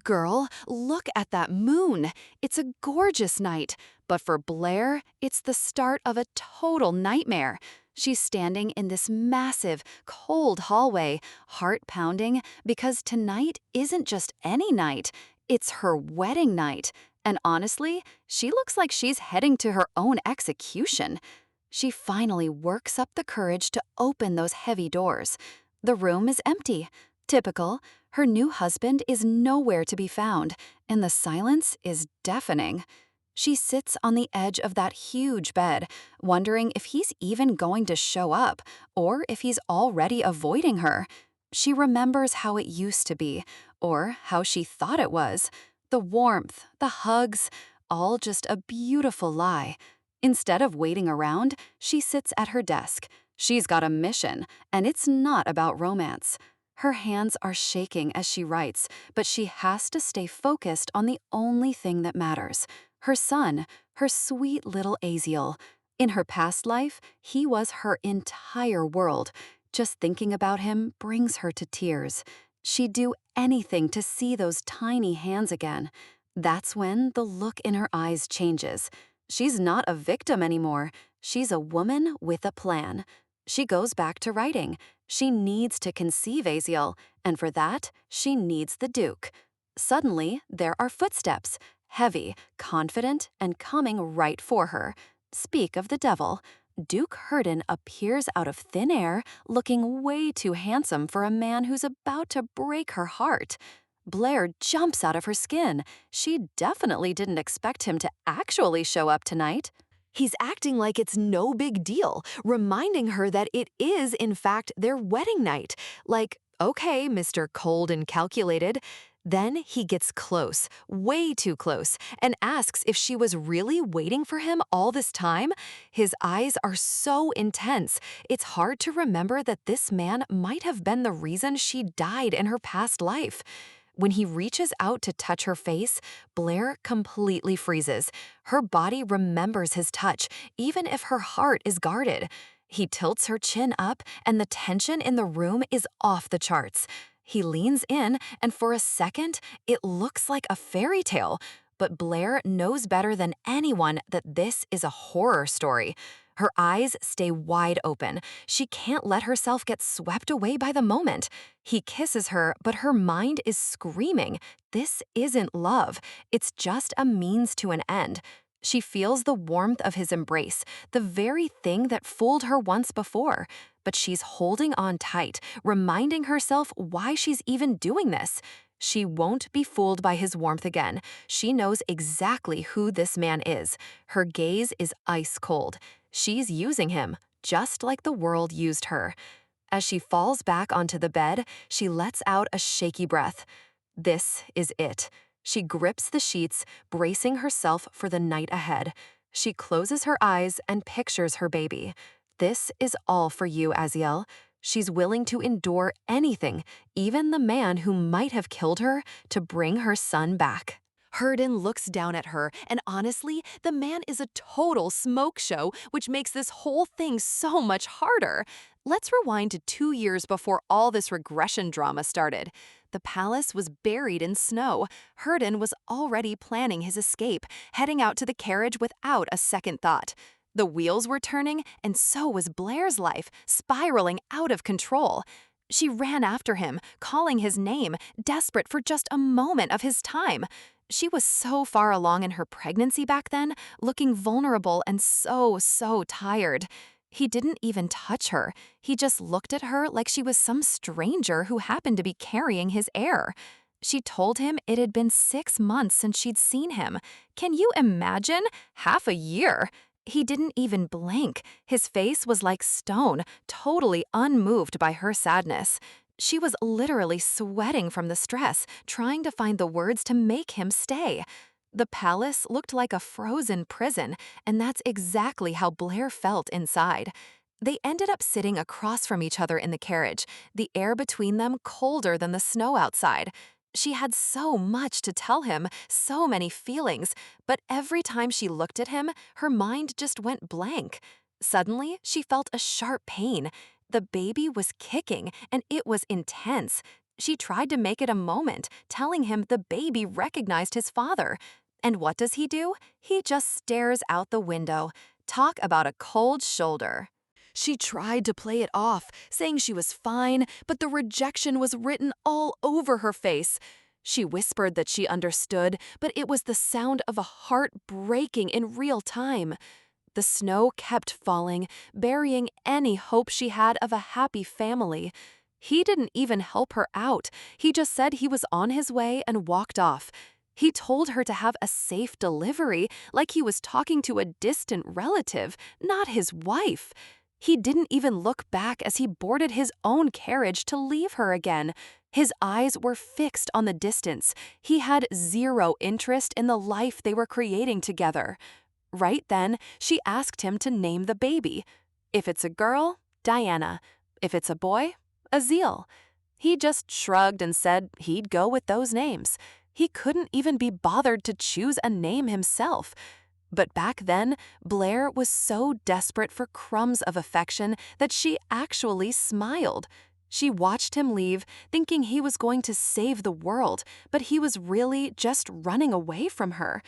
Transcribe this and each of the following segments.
Girl, look at that moon. It's a gorgeous night. But for Blair, it's the start of a total nightmare. She's standing in this massive, cold hallway, heart pounding, because tonight isn't just any night, it's her wedding night. And honestly, she looks like she's heading to her own execution. She finally works up the courage to open those heavy doors. The room is empty. Typical. Her new husband is nowhere to be found, and the silence is deafening. She sits on the edge of that huge bed, wondering if he's even going to show up, or if he's already avoiding her. She remembers how it used to be, or how she thought it was. The warmth, the hugs, all just a beautiful lie. Instead of waiting around, she sits at her desk. She's got a mission, and it's not about romance. Her hands are shaking as she writes, but she has to stay focused on the only thing that matters. Her son, her sweet little Aziel. In her past life, he was her entire world. Just thinking about him brings her to tears. She'd do anything to see those tiny hands again. That's when the look in her eyes changes. She's not a victim anymore. She's a woman with a plan. She goes back to writing. She needs to conceive Aziel, and for that, she needs the Duke. Suddenly, there are footsteps, heavy, confident, and coming right for her. Speak of the devil. Duke Herden appears out of thin air, looking way too handsome for a man who's about to break her heart. Blair jumps out of her skin. She definitely didn't expect him to actually show up tonight. He's acting like it's no big deal, reminding her that it is, in fact, their wedding night. Like, okay, Mr. Cold and Calculated. Then he gets close, way too close, and asks if she was really waiting for him all this time. His eyes are so intense, it's hard to remember that this man might have been the reason she died in her past life. When he reaches out to touch her face, Blair completely freezes. Her body remembers his touch, even if her heart is guarded. He tilts her chin up, and the tension in the room is off the charts. He leans in, and for a second, it looks like a fairy tale. But Blair knows better than anyone that this is a horror story. Her eyes stay wide open. She can't let herself get swept away by the moment. He kisses her, but her mind is screaming. This isn't love. It's just a means to an end. She feels the warmth of his embrace, the very thing that fooled her once before. But she's holding on tight, reminding herself why she's even doing this. She won't be fooled by his warmth again. She knows exactly who this man is. Her gaze is ice cold. She's using him, just like the world used her. As she falls back onto the bed, she lets out a shaky breath. This is it. She grips the sheets, bracing herself for the night ahead. She closes her eyes and pictures her baby. This is all for you, Aziel. She's willing to endure anything, even the man who might have killed her, to bring her son back. Herden looks down at her, and honestly, the man is a total smoke show, which makes this whole thing so much harder. Let's rewind to 2 years before all this regression drama started. The palace was buried in snow. Herden was already planning his escape, heading out to the carriage without a second thought. The wheels were turning, and so was Blair's life, spiraling out of control. She ran after him, calling his name, desperate for just a moment of his time. She was so far along in her pregnancy back then, looking vulnerable and so tired. He didn't even touch her. He just looked at her like she was some stranger who happened to be carrying his heir. She told him it had been 6 months since she'd seen him. Can you imagine? Half a year. He didn't even blink. His face was like stone, totally unmoved by her sadness. She was literally sweating from the stress, trying to find the words to make him stay. The palace looked like a frozen prison, and that's exactly how Blair felt inside. They ended up sitting across from each other in the carriage, the air between them colder than the snow outside. She had so much to tell him, so many feelings, but every time she looked at him, her mind just went blank. Suddenly, she felt a sharp pain. The baby was kicking, and it was intense. She tried to make it a moment, telling him the baby recognized his father. And what does he do? He just stares out the window. Talk about a cold shoulder. She tried to play it off, saying she was fine, but the rejection was written all over her face. She whispered that she understood, but it was the sound of a heart breaking in real time. The snow kept falling, burying any hope she had of a happy family. He didn't even help her out. He just said he was on his way and walked off. He told her to have a safe delivery, like he was talking to a distant relative, not his wife. He didn't even look back as he boarded his own carriage to leave her again. His eyes were fixed on the distance. He had zero interest in the life they were creating together. Right then, she asked him to name the baby. If it's a girl, Diana. If it's a boy, Azil. He just shrugged and said he'd go with those names. He couldn't even be bothered to choose a name himself. But back then, Blair was so desperate for crumbs of affection that she actually smiled. She watched him leave, thinking he was going to save the world, but he was really just running away from her.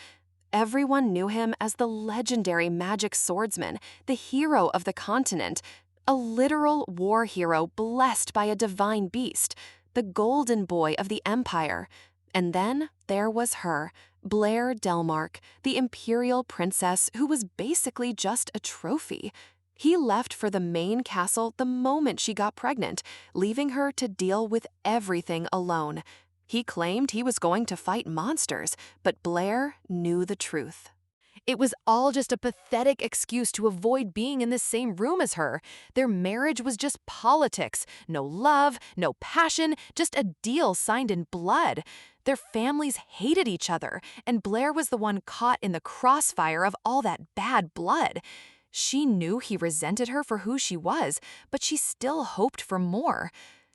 Everyone knew him as the legendary magic swordsman, the hero of the continent, a literal war hero blessed by a divine beast, the golden boy of the empire. And then there was her, Blair Delmark, the imperial princess who was basically just a trophy. He left for the main castle the moment she got pregnant, leaving her to deal with everything alone. He claimed he was going to fight monsters, but Blair knew the truth. It was all just a pathetic excuse to avoid being in the same room as her. Their marriage was just politics. No love, no passion, just a deal signed in blood. Their families hated each other, and Blair was the one caught in the crossfire of all that bad blood. She knew he resented her for who she was, but she still hoped for more.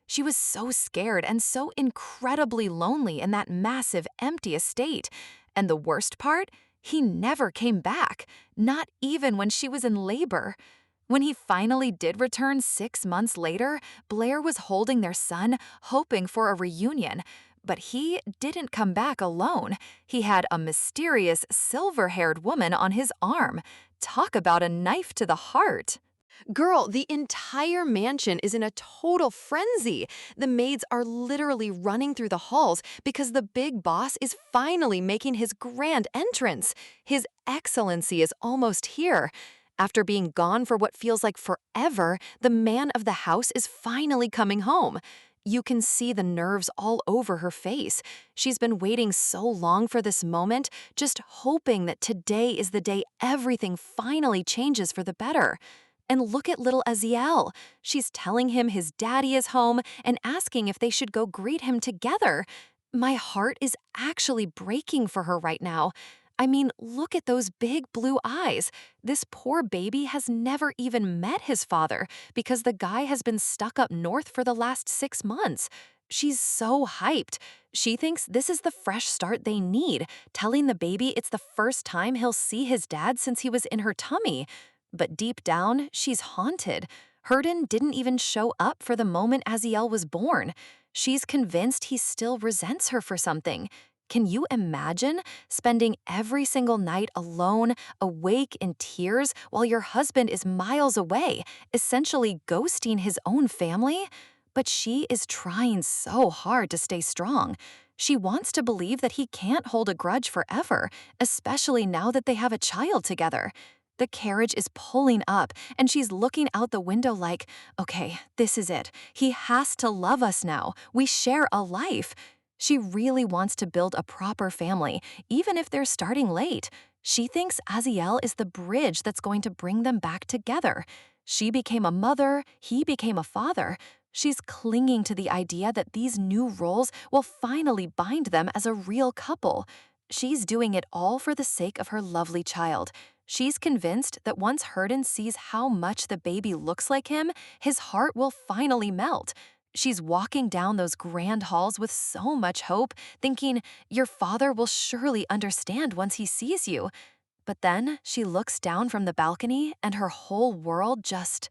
She was so scared and so incredibly lonely in that massive, empty estate. And the worst part? He never came back, not even when she was in labor. When he finally did return 6 months later, Blair was holding their son, hoping for a reunion. But he didn't come back alone. He had a mysterious, silver-haired woman on his arm. Talk about a knife to the heart. Girl, the entire mansion is in a total frenzy. The maids are literally running through the halls because the big boss is finally making his grand entrance. His Excellency is almost here. After being gone for what feels like forever, the man of the house is finally coming home. You can see the nerves all over her face. She's been waiting so long for this moment, just hoping that today is the day everything finally changes for the better. And look at little Aziel. She's telling him his daddy is home and asking if they should go greet him together. My heart is actually breaking for her right now. I mean, look at those big blue eyes. This poor baby has never even met his father because the guy has been stuck up north for the last 6 months. She's so hyped. She thinks this is the fresh start they need, telling the baby it's the first time he'll see his dad since he was in her tummy. But deep down, she's haunted. Herden didn't even show up for the moment Aziel was born. She's convinced he still resents her for something. Can you imagine spending every single night alone, awake in tears, while your husband is miles away, essentially ghosting his own family? But she is trying so hard to stay strong. She wants to believe that he can't hold a grudge forever, especially now that they have a child together. The carriage is pulling up, and she's looking out the window like, okay, this is it. He has to love us now. We share a life. She really wants to build a proper family, even if they're starting late. She thinks Aziel is the bridge that's going to bring them back together. She became a mother, he became a father. She's clinging to the idea that these new roles will finally bind them as a real couple. She's doing it all for the sake of her lovely child. She's convinced that once Herden sees how much the baby looks like him, his heart will finally melt. She's walking down those grand halls with so much hope, thinking, your father will surely understand once he sees you. But then she looks down from the balcony and her whole world just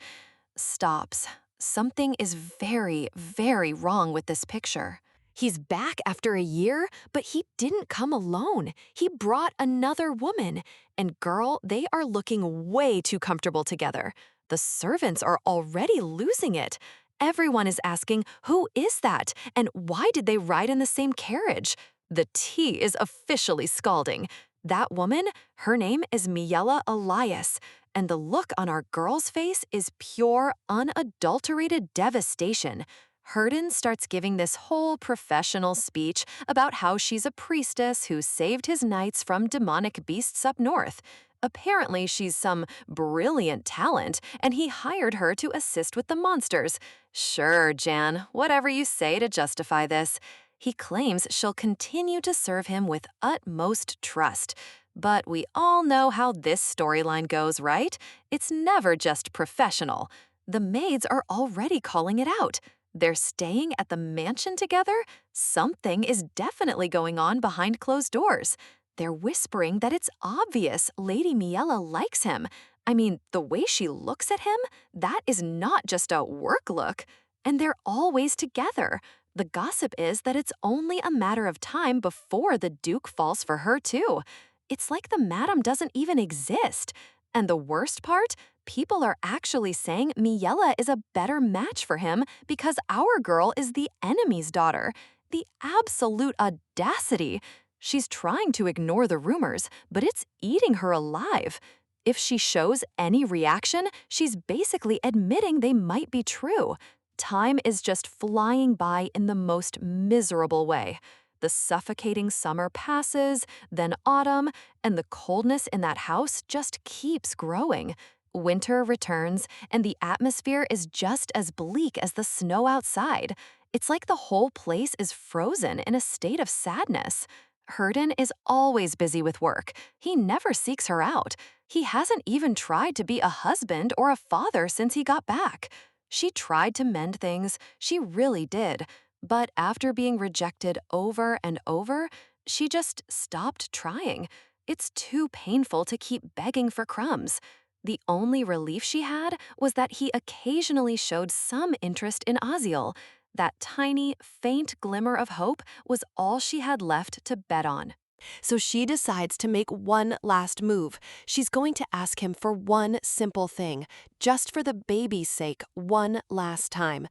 stops. Something is very, very wrong with this picture. He's back after a year, but he didn't come alone. He brought another woman. And girl, they are looking way too comfortable together. The servants are already losing it. Everyone is asking, who is that? And why did they ride in the same carriage? The tea is officially scalding. That woman, her name is Miela Elias, and the look on our girl's face is pure, unadulterated devastation. Herden starts giving this whole professional speech about how she's a priestess who saved his knights from demonic beasts up north. Apparently, she's some brilliant talent, and he hired her to assist with the monsters. Sure, Jan, whatever you say to justify this. He claims she'll continue to serve him with utmost trust. But we all know how this storyline goes, right? It's never just professional. The maids are already calling it out. They're staying at the mansion together? Something is definitely going on behind closed doors. They're whispering that it's obvious Lady Miela likes him. I mean, the way she looks at him, that is not just a work look. And they're always together. The gossip is that it's only a matter of time before the Duke falls for her, too. It's like the madam doesn't even exist. And the worst part? People are actually saying Miela is a better match for him because our girl is the enemy's daughter. The absolute audacity. She's trying to ignore the rumors, but it's eating her alive. If she shows any reaction, she's basically admitting they might be true. Time is just flying by in the most miserable way. The suffocating summer passes, then autumn, and the coldness in that house just keeps growing. Winter returns, and the atmosphere is just as bleak as the snow outside. It's like the whole place is frozen in a state of sadness. Herden is always busy with work. He never seeks her out. He hasn't even tried to be a husband or a father since he got back. She tried to mend things, she really did. But after being rejected over and over, she just stopped trying. It's too painful to keep begging for crumbs. The only relief she had was that he occasionally showed some interest in Aziel. That tiny, faint glimmer of hope was all she had left to bet on. So she decides to make one last move. She's going to ask him for one simple thing, just for the baby's sake, one last time.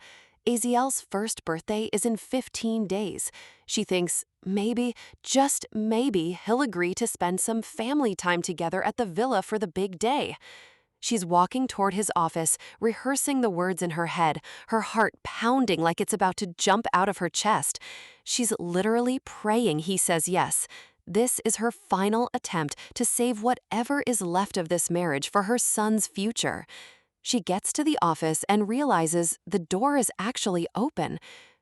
Aziel's first birthday is in 15 days. She thinks maybe, just maybe, he'll agree to spend some family time together at the villa for the big day. She's walking toward his office, rehearsing the words in her head, her heart pounding like it's about to jump out of her chest. She's literally praying he says yes. This is her final attempt to save whatever is left of this marriage for her son's future. She gets to the office and realizes the door is actually open.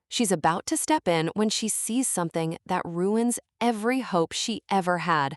She's about to step in when she sees something that ruins every hope she ever had.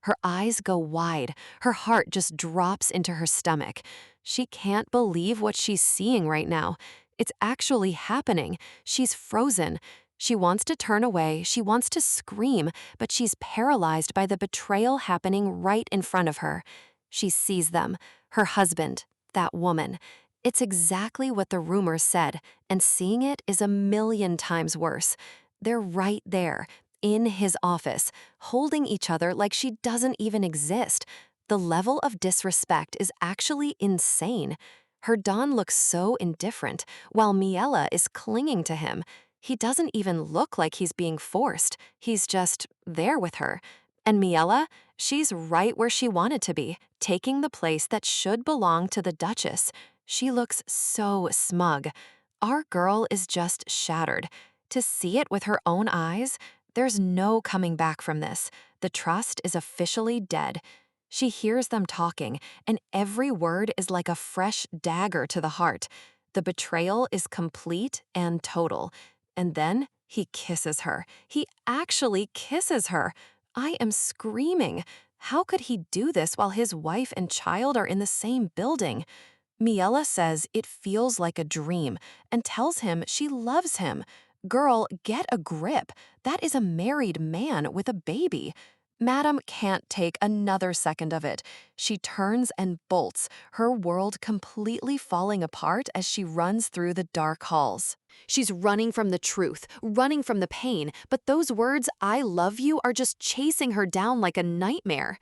Her eyes go wide. Her heart just drops into her stomach. She can't believe what she's seeing right now. It's actually happening. She's frozen. She wants to turn away. She wants to scream, but she's paralyzed by the betrayal happening right in front of her. She sees them. Her husband, that woman. It's exactly what the rumors said, and seeing it is a million times worse. They're right there, in his office, holding each other like she doesn't even exist. The level of disrespect is actually insane. Her Don looks so indifferent, while Miela is clinging to him. He doesn't even look like he's being forced. He's just there with her. And Miela, she's right where she wanted to be, taking the place that should belong to the Duchess. She looks so smug. Our girl is just shattered. To see it with her own eyes, there's no coming back from this. The trust is officially dead. She hears them talking, and every word is like a fresh dagger to the heart. The betrayal is complete and total. And then he kisses her. He actually kisses her. I am screaming. How could he do this while his wife and child are in the same building? Miela says it feels like a dream and tells him she loves him. Girl, get a grip. That is a married man with a baby. Madame can't take another second of it. She turns and bolts, her world completely falling apart as she runs through the dark halls. She's running from the truth, running from the pain, but those words, "I love you," are just chasing her down like a nightmare.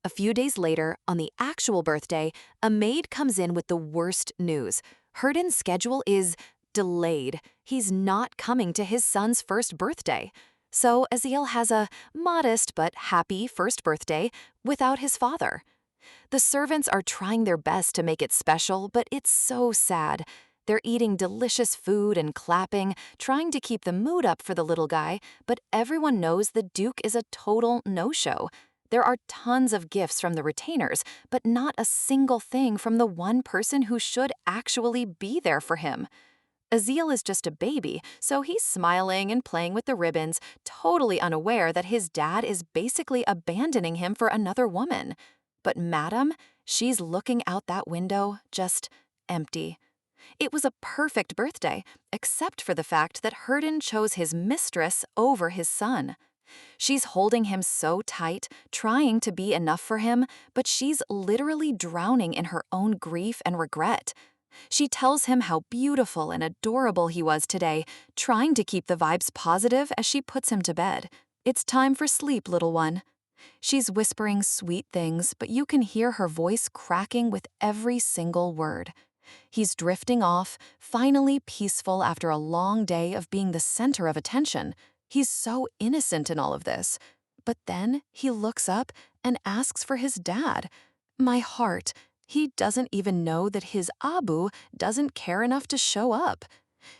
A few days later, on the actual birthday, a maid comes in with the worst news. Herden's schedule is delayed. He's not coming to his son's first birthday. So Aziel has a modest but happy first birthday without his father. The servants are trying their best to make it special, but it's so sad. They're eating delicious food and clapping, trying to keep the mood up for the little guy, but everyone knows the Duke is a total no-show. There are tons of gifts from the retainers, but not a single thing from the one person who should actually be there for him. Aziel is just a baby, so he's smiling and playing with the ribbons, totally unaware that his dad is basically abandoning him for another woman. But Madame, she's looking out that window, just empty. It was a perfect birthday, except for the fact that Herden chose his mistress over his son. She's holding him so tight, trying to be enough for him, but she's literally drowning in her own grief and regret. She tells him how beautiful and adorable he was today, trying to keep the vibes positive as she puts him to bed. "It's time for sleep, little one." She's whispering sweet things, but you can hear her voice cracking with every single word. He's drifting off, finally peaceful after a long day of being the center of attention. He's so innocent in all of this. But then he looks up and asks for his dad. My heart. He doesn't even know that his Abu doesn't care enough to show up.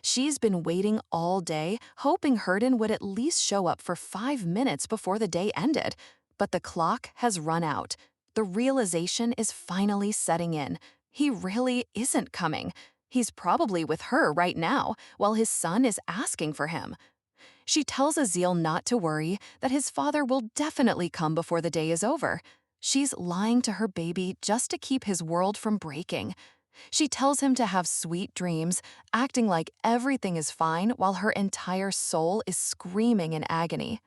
She's been waiting all day, hoping Herden would at least show up for 5 minutes before the day ended. But the clock has run out. The realization is finally setting in. He really isn't coming. He's probably with her right now, while his son is asking for him. She tells Aziel not to worry, that his father will definitely come before the day is over. She's lying to her baby just to keep his world from breaking. She tells him to have sweet dreams, acting like everything is fine while her entire soul is screaming in agony.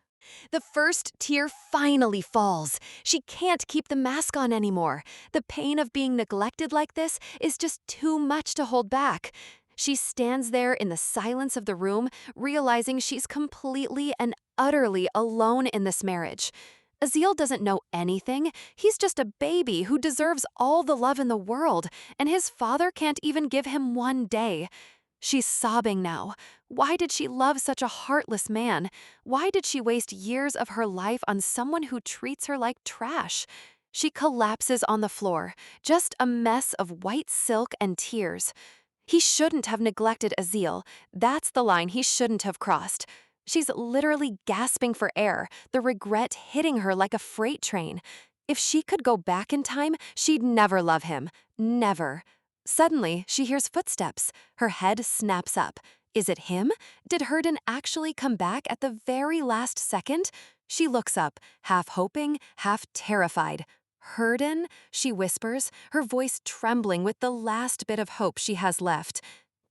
The first tear finally falls. She can't keep the mask on anymore. The pain of being neglected like this is just too much to hold back. She stands there in the silence of the room, realizing she's completely and utterly alone in this marriage. Aziel doesn't know anything. He's just a baby who deserves all the love in the world, and his father can't even give him one day. She's sobbing now. Why did she love such a heartless man? Why did she waste years of her life on someone who treats her like trash? She collapses on the floor, just a mess of white silk and tears. He shouldn't have neglected Aziel. That's the line he shouldn't have crossed. She's literally gasping for air, the regret hitting her like a freight train. If she could go back in time, she'd never love him. Never. Suddenly, she hears footsteps. Her head snaps up. Is it him? Did Herden actually come back at the very last second? She looks up, half hoping, half terrified. "Herden?" she whispers, her voice trembling with the last bit of hope she has left.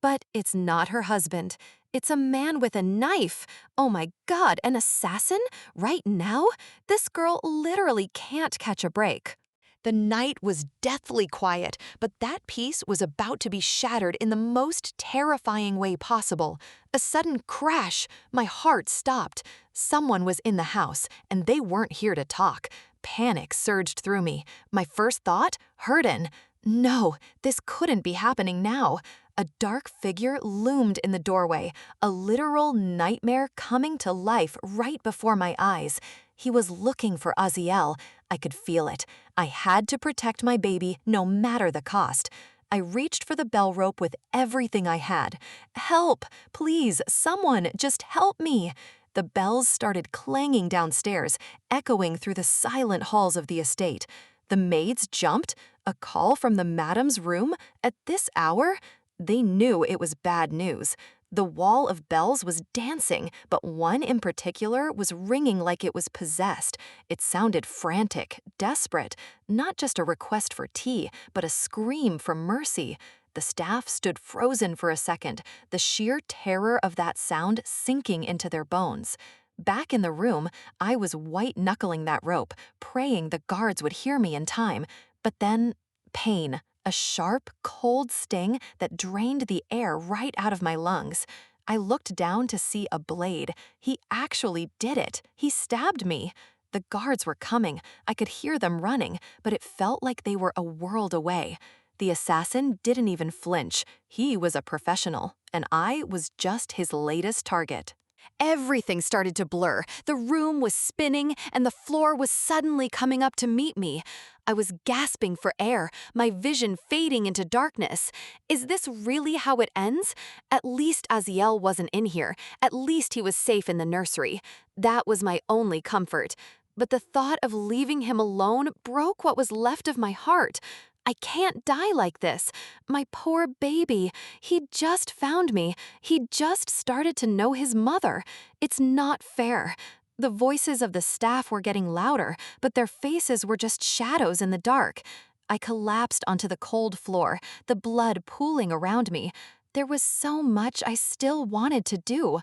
But it's not her husband. It's a man with a knife. Oh my God, an assassin? Right now? This girl literally can't catch a break. The night was deathly quiet, but that peace was about to be shattered in the most terrifying way possible. A sudden crash. My heart stopped. Someone was in the house, and they weren't here to talk. Panic surged through me. My first thought? Herden. No, this couldn't be happening now. A dark figure loomed in the doorway, a literal nightmare coming to life right before my eyes. He was looking for Aziel. I could feel it. I had to protect my baby no matter the cost. I reached for the bell rope with everything I had. Help! Please, someone, just help me! The bells started clanging downstairs, echoing through the silent halls of the estate. The maids jumped. A call from the madam's room? At this hour? They knew it was bad news. The wall of bells was dancing, but one in particular was ringing like it was possessed. It sounded frantic, desperate, not just a request for tea, but a scream for mercy. The staff stood frozen for a second, the sheer terror of that sound sinking into their bones. Back in the room, I was white-knuckling that rope, praying the guards would hear me in time. But then, pain. A sharp, cold sting that drained the air right out of my lungs. I looked down to see a blade. He actually did it. He stabbed me. The guards were coming. I could hear them running, but it felt like they were a world away. The assassin didn't even flinch. He was a professional, and I was just his latest target. Everything started to blur. The room was spinning, and the floor was suddenly coming up to meet me. I was gasping for air, my vision fading into darkness. Is this really how it ends? At least Aziel wasn't in here. At least he was safe in the nursery. That was my only comfort. But the thought of leaving him alone broke what was left of my heart. I can't die like this. My poor baby. He'd just found me. He'd just started to know his mother. It's not fair. The voices of the staff were getting louder, but their faces were just shadows in the dark. I collapsed onto the cold floor, the blood pooling around me. There was so much I still wanted to do.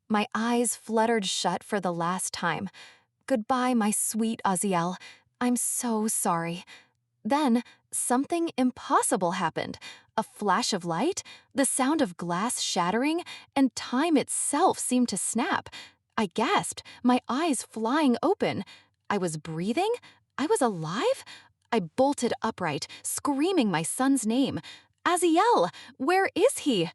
My eyes fluttered shut for the last time. Goodbye, my sweet Aziel. I'm so sorry. Then, something impossible happened. A flash of light, the sound of glass shattering, and time itself seemed to snap. I gasped, my eyes flying open. I was breathing? I was alive? I bolted upright, screaming my son's name. Aziel, where is he?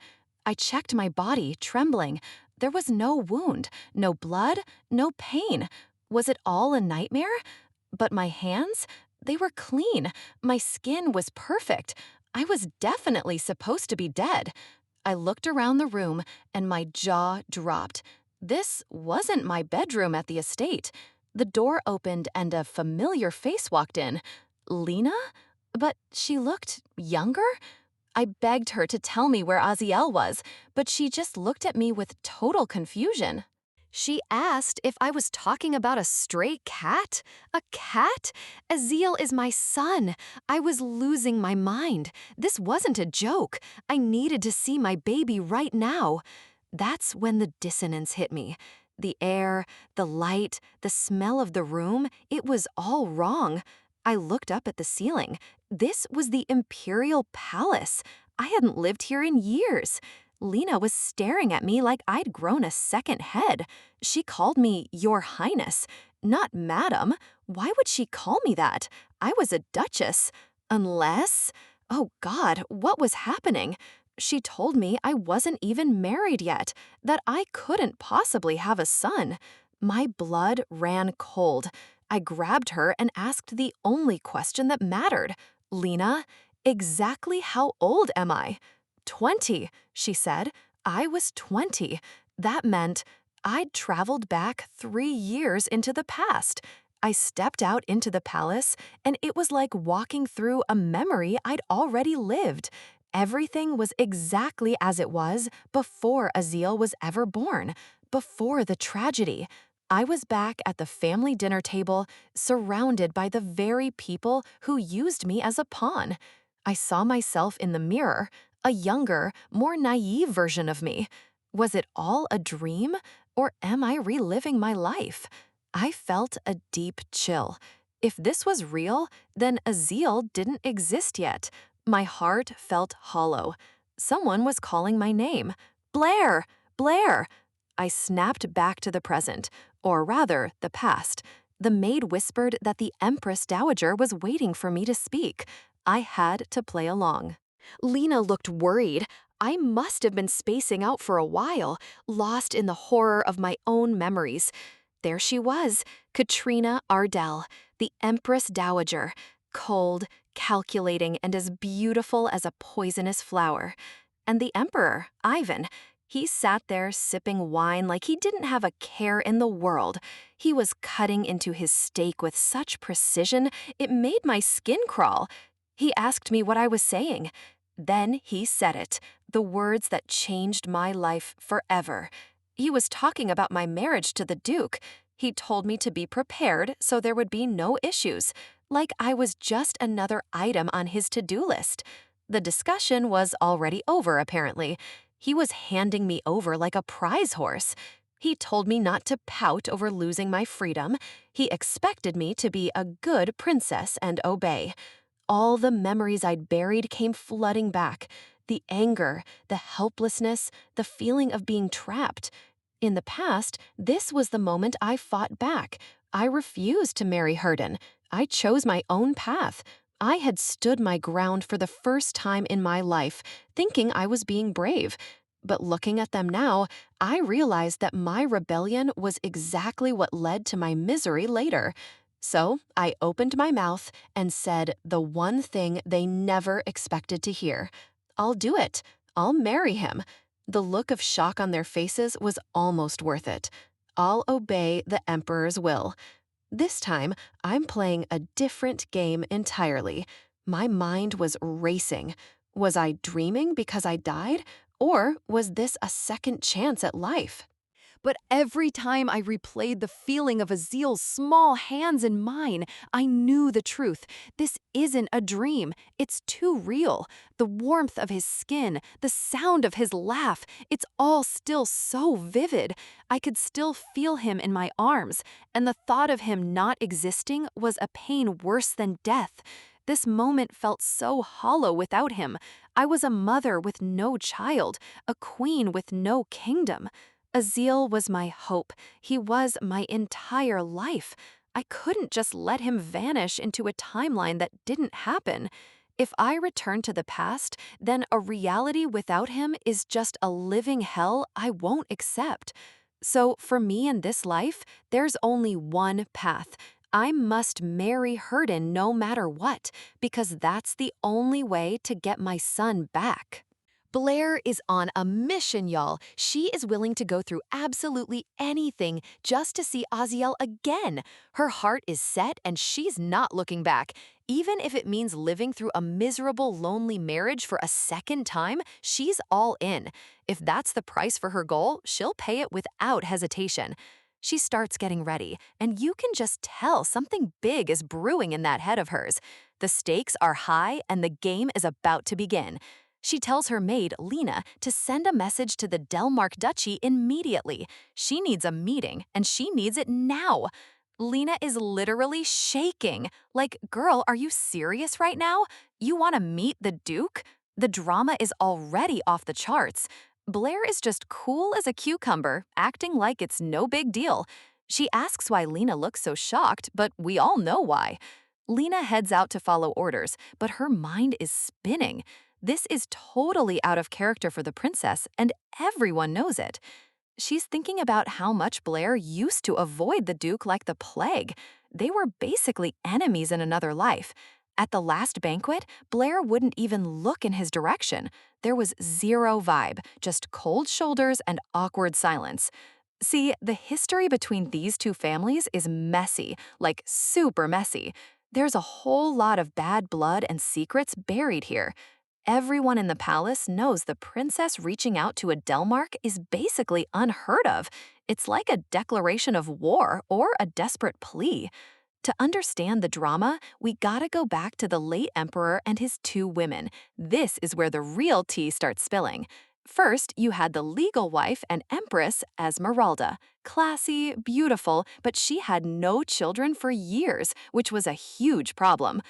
I checked my body, trembling. There was no wound, no blood, no pain. Was it all a nightmare? But my hands? They were clean. My skin was perfect. I was definitely supposed to be dead. I looked around the room and my jaw dropped. This wasn't my bedroom at the estate. The door opened and a familiar face walked in. Lena? But she looked younger? I begged her to tell me where Aziel was, but she just looked at me with total confusion. She asked if I was talking about a stray cat? A cat? Aziel is my son. I was losing my mind. This wasn't a joke. I needed to see my baby right now. That's when the dissonance hit me. The air, the light, the smell of the room, it was all wrong. I looked up at the ceiling. This was the Imperial Palace. I hadn't lived here in years. Lena was staring at me like I'd grown a second head. She called me Your Highness, not Madam. Why would she call me that? I was a duchess. Unless... Oh God, what was happening? She told me I wasn't even married yet, that I couldn't possibly have a son. My blood ran cold. I grabbed her and asked the only question that mattered. Lena, exactly how old am I? 20, she said. I was 20. That meant I'd traveled back 3 years into the past. I stepped out into the palace, and it was like walking through a memory I'd already lived. Everything was exactly as it was before Aziel was ever born, before the tragedy. I was back at the family dinner table, surrounded by the very people who used me as a pawn. I saw myself in the mirror, a younger, more naive version of me. Was it all a dream, or am I reliving my life? I felt a deep chill. If this was real, then Aziel didn't exist yet. My heart felt hollow. Someone was calling my name. Blair! Blair! I snapped back to the present, or rather, the past. The maid whispered that the Empress Dowager was waiting for me to speak. I had to play along. Lena looked worried. I must have been spacing out for a while, lost in the horror of my own memories. There she was, Katrina Ardell, the Empress Dowager, cold, calculating, and as beautiful as a poisonous flower. And the Emperor, Ivan, he sat there sipping wine like he didn't have a care in the world. He was cutting into his steak with such precision, it made my skin crawl. He asked me what I was saying. Then he said it, the words that changed my life forever. He was talking about my marriage to the Duke. He told me to be prepared so there would be no issues, like I was just another item on his to-do list. The discussion was already over, apparently. He was handing me over like a prize horse. He told me not to pout over losing my freedom. He expected me to be a good princess and obey. All the memories I'd buried came flooding back. The anger, the helplessness, the feeling of being trapped. In the past, this was the moment I fought back. I refused to marry Herden. I chose my own path. I had stood my ground for the first time in my life, thinking I was being brave. But looking at them now, I realized that my rebellion was exactly what led to my misery later. So I opened my mouth and said the one thing they never expected to hear. I'll do it. I'll marry him. The look of shock on their faces was almost worth it. I'll obey the emperor's will. This time, I'm playing a different game entirely. My mind was racing. Was I dreaming because I died? Or was this a second chance at life? But every time I replayed the feeling of Azil's small hands in mine, I knew the truth. This isn't a dream. It's too real. The warmth of his skin, the sound of his laugh, it's all still so vivid. I could still feel him in my arms, and the thought of him not existing was a pain worse than death. This moment felt so hollow without him. I was a mother with no child, a queen with no kingdom. Azil was my hope. He was my entire life. I couldn't just let him vanish into a timeline that didn't happen. If I return to the past, then a reality without him is just a living hell I won't accept. So for me in this life, there's only one path. I must marry Herden no matter what, because that's the only way to get my son back. Blair is on a mission, y'all. She is willing to go through absolutely anything just to see Aziel again. Her heart is set and she's not looking back. Even if it means living through a miserable, lonely marriage for a second time, she's all in. If that's the price for her goal, she'll pay it without hesitation. She starts getting ready, and you can just tell something big is brewing in that head of hers. The stakes are high and the game is about to begin. She tells her maid, Lena, to send a message to the Delmark Duchy immediately. She needs a meeting, and she needs it now. Lena is literally shaking. Like, girl, are you serious right now? You want to meet the Duke? The drama is already off the charts. Blair is just cool as a cucumber, acting like it's no big deal. She asks why Lena looks so shocked, but we all know why. Lena heads out to follow orders, but her mind is spinning. This is totally out of character for the princess, and everyone knows it. She's thinking about how much Blair used to avoid the Duke like the plague. They were basically enemies in another life. At the last banquet, Blair wouldn't even look in his direction. There was zero vibe, just cold shoulders and awkward silence. See, the history between these two families is messy, like super messy. There's a whole lot of bad blood and secrets buried here. Everyone in the palace knows the princess reaching out to a Delmark is basically unheard of. It's like a declaration of war or a desperate plea. To understand the drama, we gotta go back to the late emperor and his two women. This is where the real tea starts spilling. First, you had the legal wife and empress, Esmeralda. Classy, beautiful, but she had no children for years, which was a huge problem.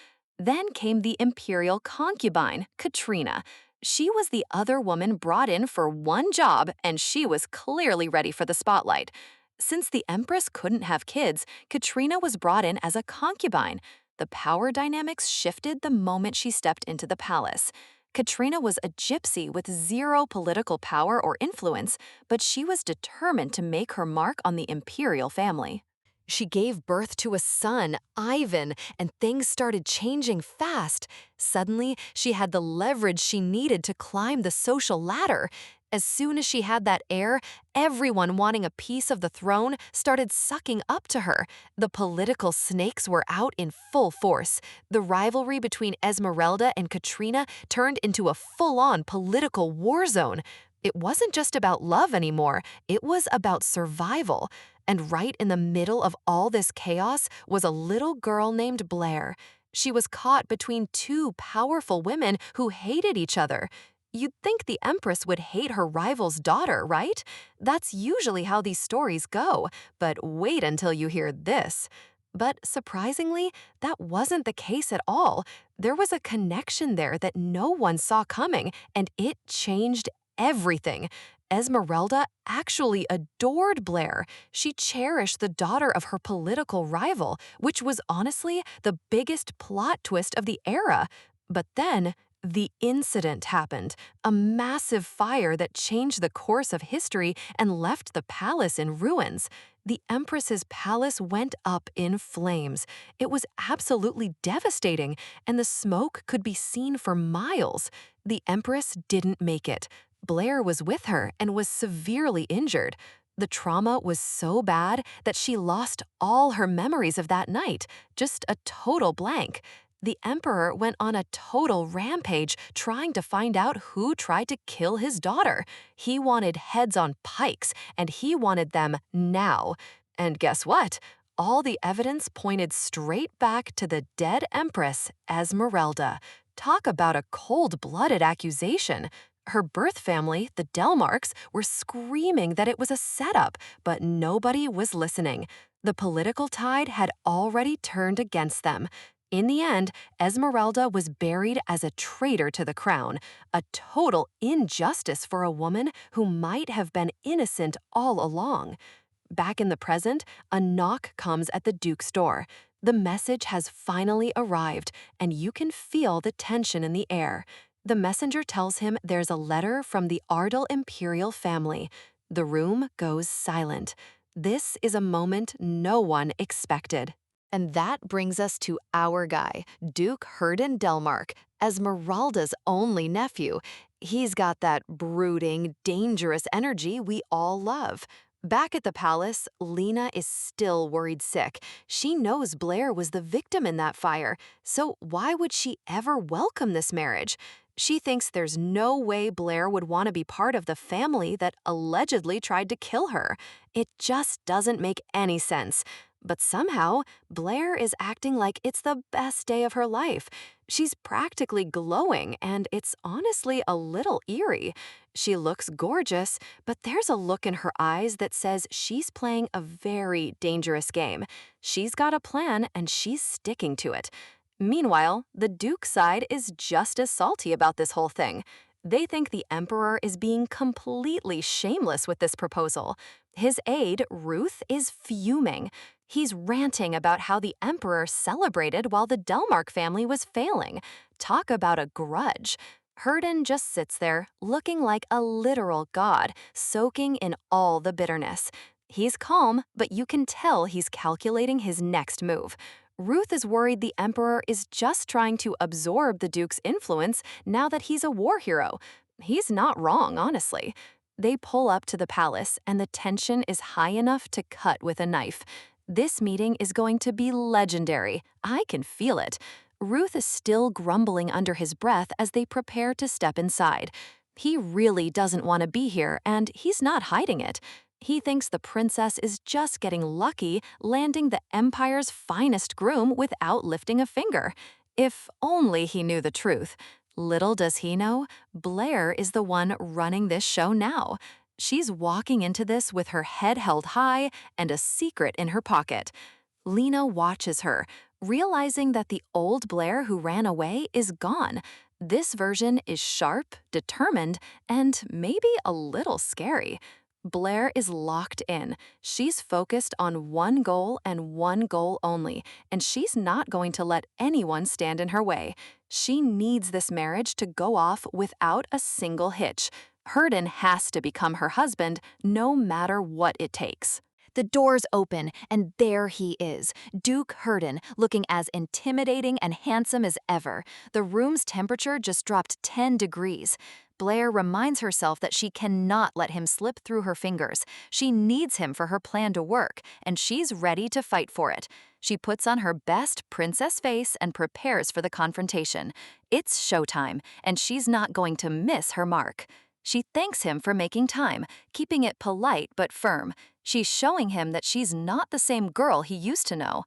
Then came the imperial concubine, Katrina. She was the other woman brought in for one job, and she was clearly ready for the spotlight. Since the empress couldn't have kids, Katrina was brought in as a concubine. The power dynamics shifted the moment she stepped into the palace. Katrina was a gypsy with zero political power or influence, but she was determined to make her mark on the imperial family. She gave birth to a son, Ivan, and things started changing fast. Suddenly, she had the leverage she needed to climb the social ladder. As soon as she had that heir, everyone wanting a piece of the throne started sucking up to her. The political snakes were out in full force. The rivalry between Esmeralda and Katrina turned into a full-on political war zone. It wasn't just about love anymore, it was about survival. And right in the middle of all this chaos was a little girl named Blair. She was caught between two powerful women who hated each other. You'd think the Empress would hate her rival's daughter, right? That's usually how these stories go, but wait until you hear this. But surprisingly, that wasn't the case at all. There was a connection there that no one saw coming, and it changed everything. Esmeralda actually adored Blair. She cherished the daughter of her political rival, which was honestly the biggest plot twist of the era. But then, the incident happened, a massive fire that changed the course of history and left the palace in ruins. The Empress's palace went up in flames. It was absolutely devastating, and the smoke could be seen for miles. The Empress didn't make it. Blair was with her and was severely injured. The trauma was so bad that she lost all her memories of that night, just a total blank. The Emperor went on a total rampage trying to find out who tried to kill his daughter. He wanted heads on pikes, and he wanted them now. And guess what? All the evidence pointed straight back to the dead Empress, Esmeralda. Talk about a cold-blooded accusation. Her birth family, the Delmarks, were screaming that it was a setup, but nobody was listening. The political tide had already turned against them. In the end, Esmeralda was buried as a traitor to the crown, a total injustice for a woman who might have been innocent all along. Back in the present, a knock comes at the Duke's door. The message has finally arrived, and you can feel the tension in the air. The messenger tells him there's a letter from the Ardell imperial family. The room goes silent. This is a moment no one expected. And that brings us to our guy, Duke Herden Delmark, Esmeralda's only nephew. He's got that brooding, dangerous energy we all love. Back at the palace, Lena is still worried sick. She knows Blair was the victim in that fire, so why would she ever welcome this marriage? She thinks there's no way Blair would want to be part of the family that allegedly tried to kill her. It just doesn't make any sense. But somehow, Blair is acting like it's the best day of her life. She's practically glowing, and it's honestly a little eerie. She looks gorgeous, but there's a look in her eyes that says she's playing a very dangerous game. She's got a plan, and she's sticking to it. Meanwhile, the Duke's side is just as salty about this whole thing. They think the Emperor is being completely shameless with this proposal. His aide, Ruth, is fuming. He's ranting about how the Emperor celebrated while the Delmark family was failing. Talk about a grudge. Herden just sits there, looking like a literal god, soaking in all the bitterness. He's calm, but you can tell he's calculating his next move. Ruth is worried the Emperor is just trying to absorb the Duke's influence now that he's a war hero. He's not wrong, honestly. They pull up to the palace, and the tension is high enough to cut with a knife. This meeting is going to be legendary. I can feel it. Ruth is still grumbling under his breath as they prepare to step inside. He really doesn't want to be here, and he's not hiding it. He thinks the princess is just getting lucky landing the Empire's finest groom without lifting a finger. If only he knew the truth. Little does he know, Blair is the one running this show now. She's walking into this with her head held high and a secret in her pocket. Lena watches her, realizing that the old Blair who ran away is gone. This version is sharp, determined, and maybe a little scary. Blair is locked in. She's focused on one goal and one goal only, and she's not going to let anyone stand in her way. She needs this marriage to go off without a single hitch. Herden has to become her husband, no matter what it takes. The doors open, and there he is, Duke Herden, looking as intimidating and handsome as ever. The room's temperature just dropped 10 degrees. Blair reminds herself that she cannot let him slip through her fingers. She needs him for her plan to work, and she's ready to fight for it. She puts on her best princess face and prepares for the confrontation. It's showtime, and she's not going to miss her mark. She thanks him for making time, keeping it polite but firm. She's showing him that she's not the same girl he used to know.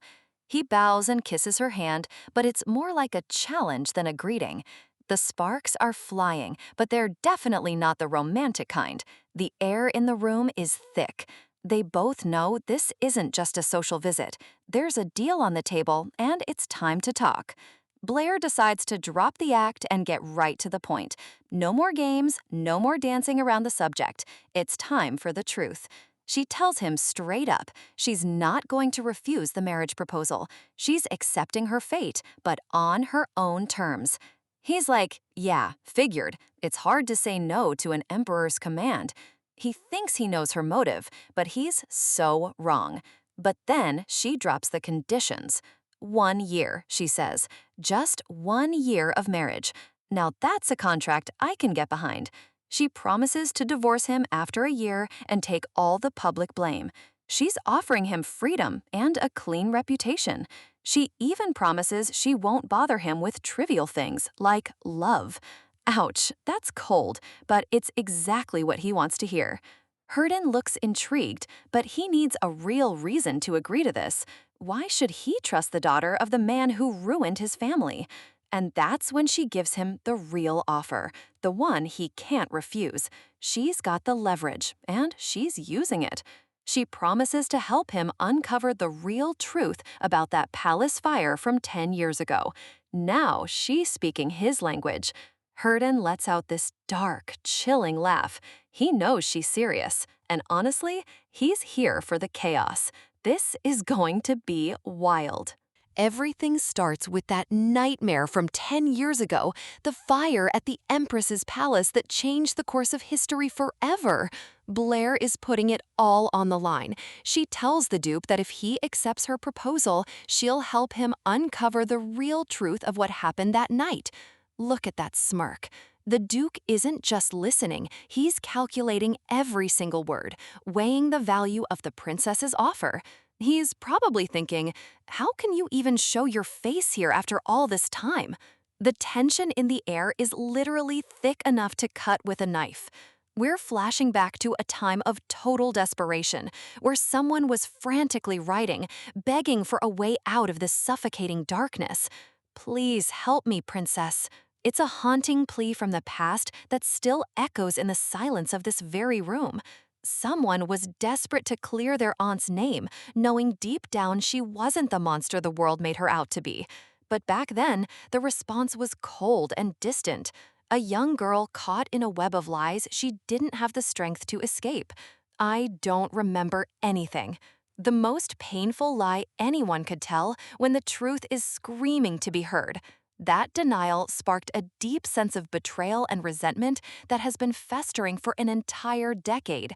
He bows and kisses her hand, but it's more like a challenge than a greeting. The sparks are flying, but they're definitely not the romantic kind. The air in the room is thick. They both know this isn't just a social visit. There's a deal on the table, and it's time to talk. Blair decides to drop the act and get right to the point. No more games, no more dancing around the subject. It's time for the truth. She tells him straight up she's not going to refuse the marriage proposal. She's accepting her fate, but on her own terms. He's like, yeah, figured. It's hard to say no to an emperor's command. He thinks he knows her motive, but he's so wrong. But then she drops the conditions. 1 year, she says. Just 1 year of marriage. Now that's a contract I can get behind. She promises to divorce him after a year and take all the public blame. She's offering him freedom and a clean reputation. She even promises she won't bother him with trivial things like love. Ouch, that's cold, but it's exactly what he wants to hear. Herden looks intrigued, but he needs a real reason to agree to this. Why should he trust the daughter of the man who ruined his family? And that's when she gives him the real offer, the one he can't refuse. She's got the leverage, and she's using it. She promises to help him uncover the real truth about that palace fire from 10 years ago. Now she's speaking his language. Herden lets out this dark, chilling laugh. He knows she's serious, and honestly, he's here for the chaos. This is going to be wild. Everything starts with that nightmare from 10 years ago, the fire at the Empress's palace that changed the course of history forever. Blair is putting it all on the line. She tells the dupe that if he accepts her proposal, she'll help him uncover the real truth of what happened that night. Look at that smirk. The Duke isn't just listening, he's calculating every single word, weighing the value of the princess's offer. He's probably thinking, how can you even show your face here after all this time? The tension in the air is literally thick enough to cut with a knife. We're flashing back to a time of total desperation, where someone was frantically writing, begging for a way out of this suffocating darkness. Please help me, princess. It's a haunting plea from the past that still echoes in the silence of this very room. Someone was desperate to clear their aunt's name, knowing deep down she wasn't the monster the world made her out to be. But back then, the response was cold and distant. A young girl caught in a web of lies she didn't have the strength to escape. I don't remember anything. The most painful lie anyone could tell when the truth is screaming to be heard. That denial sparked a deep sense of betrayal and resentment that has been festering for an entire decade.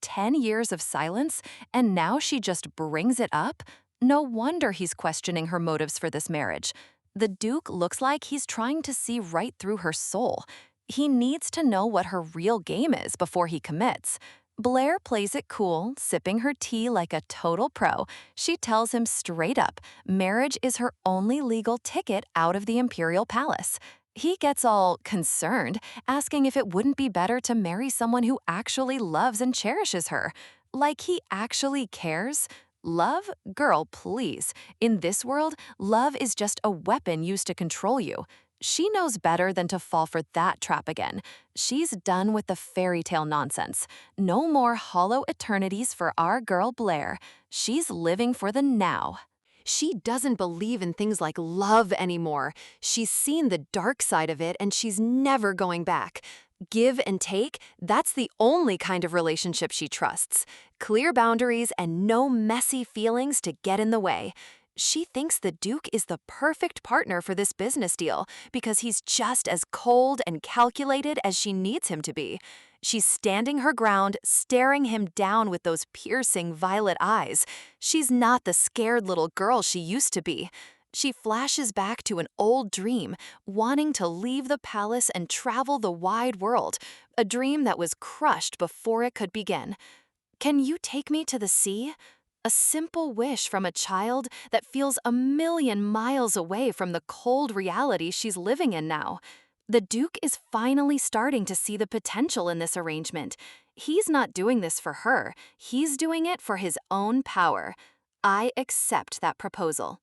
10 years of silence, and now she just brings it up? No wonder he's questioning her motives for this marriage. The Duke looks like he's trying to see right through her soul. He needs to know what her real game is before he commits. Blair plays it cool, sipping her tea like a total pro. She tells him straight up, marriage is her only legal ticket out of the imperial palace. He gets all concerned, asking if it wouldn't be better to marry someone who actually loves and cherishes her. Like he actually cares? Love? Girl, please. In this world, love is just a weapon used to control you. She knows better than to fall for that trap again. She's done with the fairy tale nonsense. No more hollow eternities for our girl Blair. She's living for the now. She doesn't believe in things like love anymore. She's seen the dark side of it and she's never going back. Give and take, that's the only kind of relationship she trusts. Clear boundaries and no messy feelings to get in the way. She thinks the Duke is the perfect partner for this business deal because he's just as cold and calculated as she needs him to be. She's standing her ground, staring him down with those piercing violet eyes. She's not the scared little girl she used to be. She flashes back to an old dream, wanting to leave the palace and travel the wide world, a dream that was crushed before it could begin. Can you take me to the sea? A simple wish from a child that feels a million miles away from the cold reality she's living in now. The Duke is finally starting to see the potential in this arrangement. He's not doing this for her. He's doing it for his own power. I accept that proposal.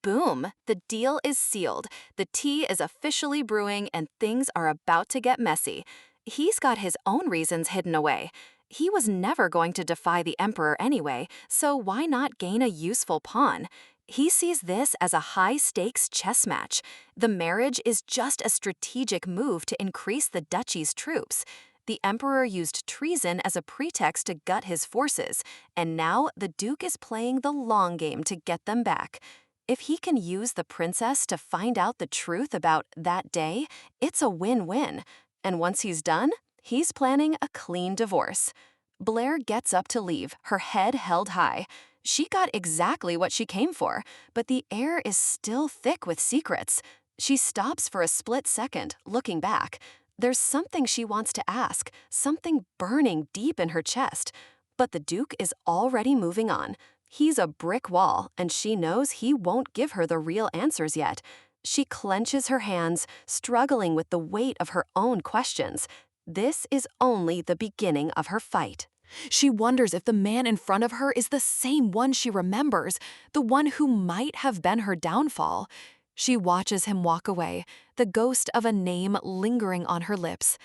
Boom! The deal is sealed. The tea is officially brewing and things are about to get messy. He's got his own reasons hidden away. He was never going to defy the emperor anyway, so why not gain a useful pawn? He sees this as a high-stakes chess match. The marriage is just a strategic move to increase the duchy's troops. The emperor used treason as a pretext to gut his forces, and now the duke is playing the long game to get them back. If he can use the princess to find out the truth about that day, it's a win-win. And once he's done, he's planning a clean divorce. Blair gets up to leave, her head held high. She got exactly what she came for, but the air is still thick with secrets. She stops for a split second, looking back. There's something she wants to ask, something burning deep in her chest. But the Duke is already moving on. He's a brick wall, and she knows he won't give her the real answers yet. She clenches her hands, struggling with the weight of her own questions. This is only the beginning of her fight. She wonders if the man in front of her is the same one she remembers, the one who might have been her downfall. She watches him walk away, the ghost of a name lingering on her lips.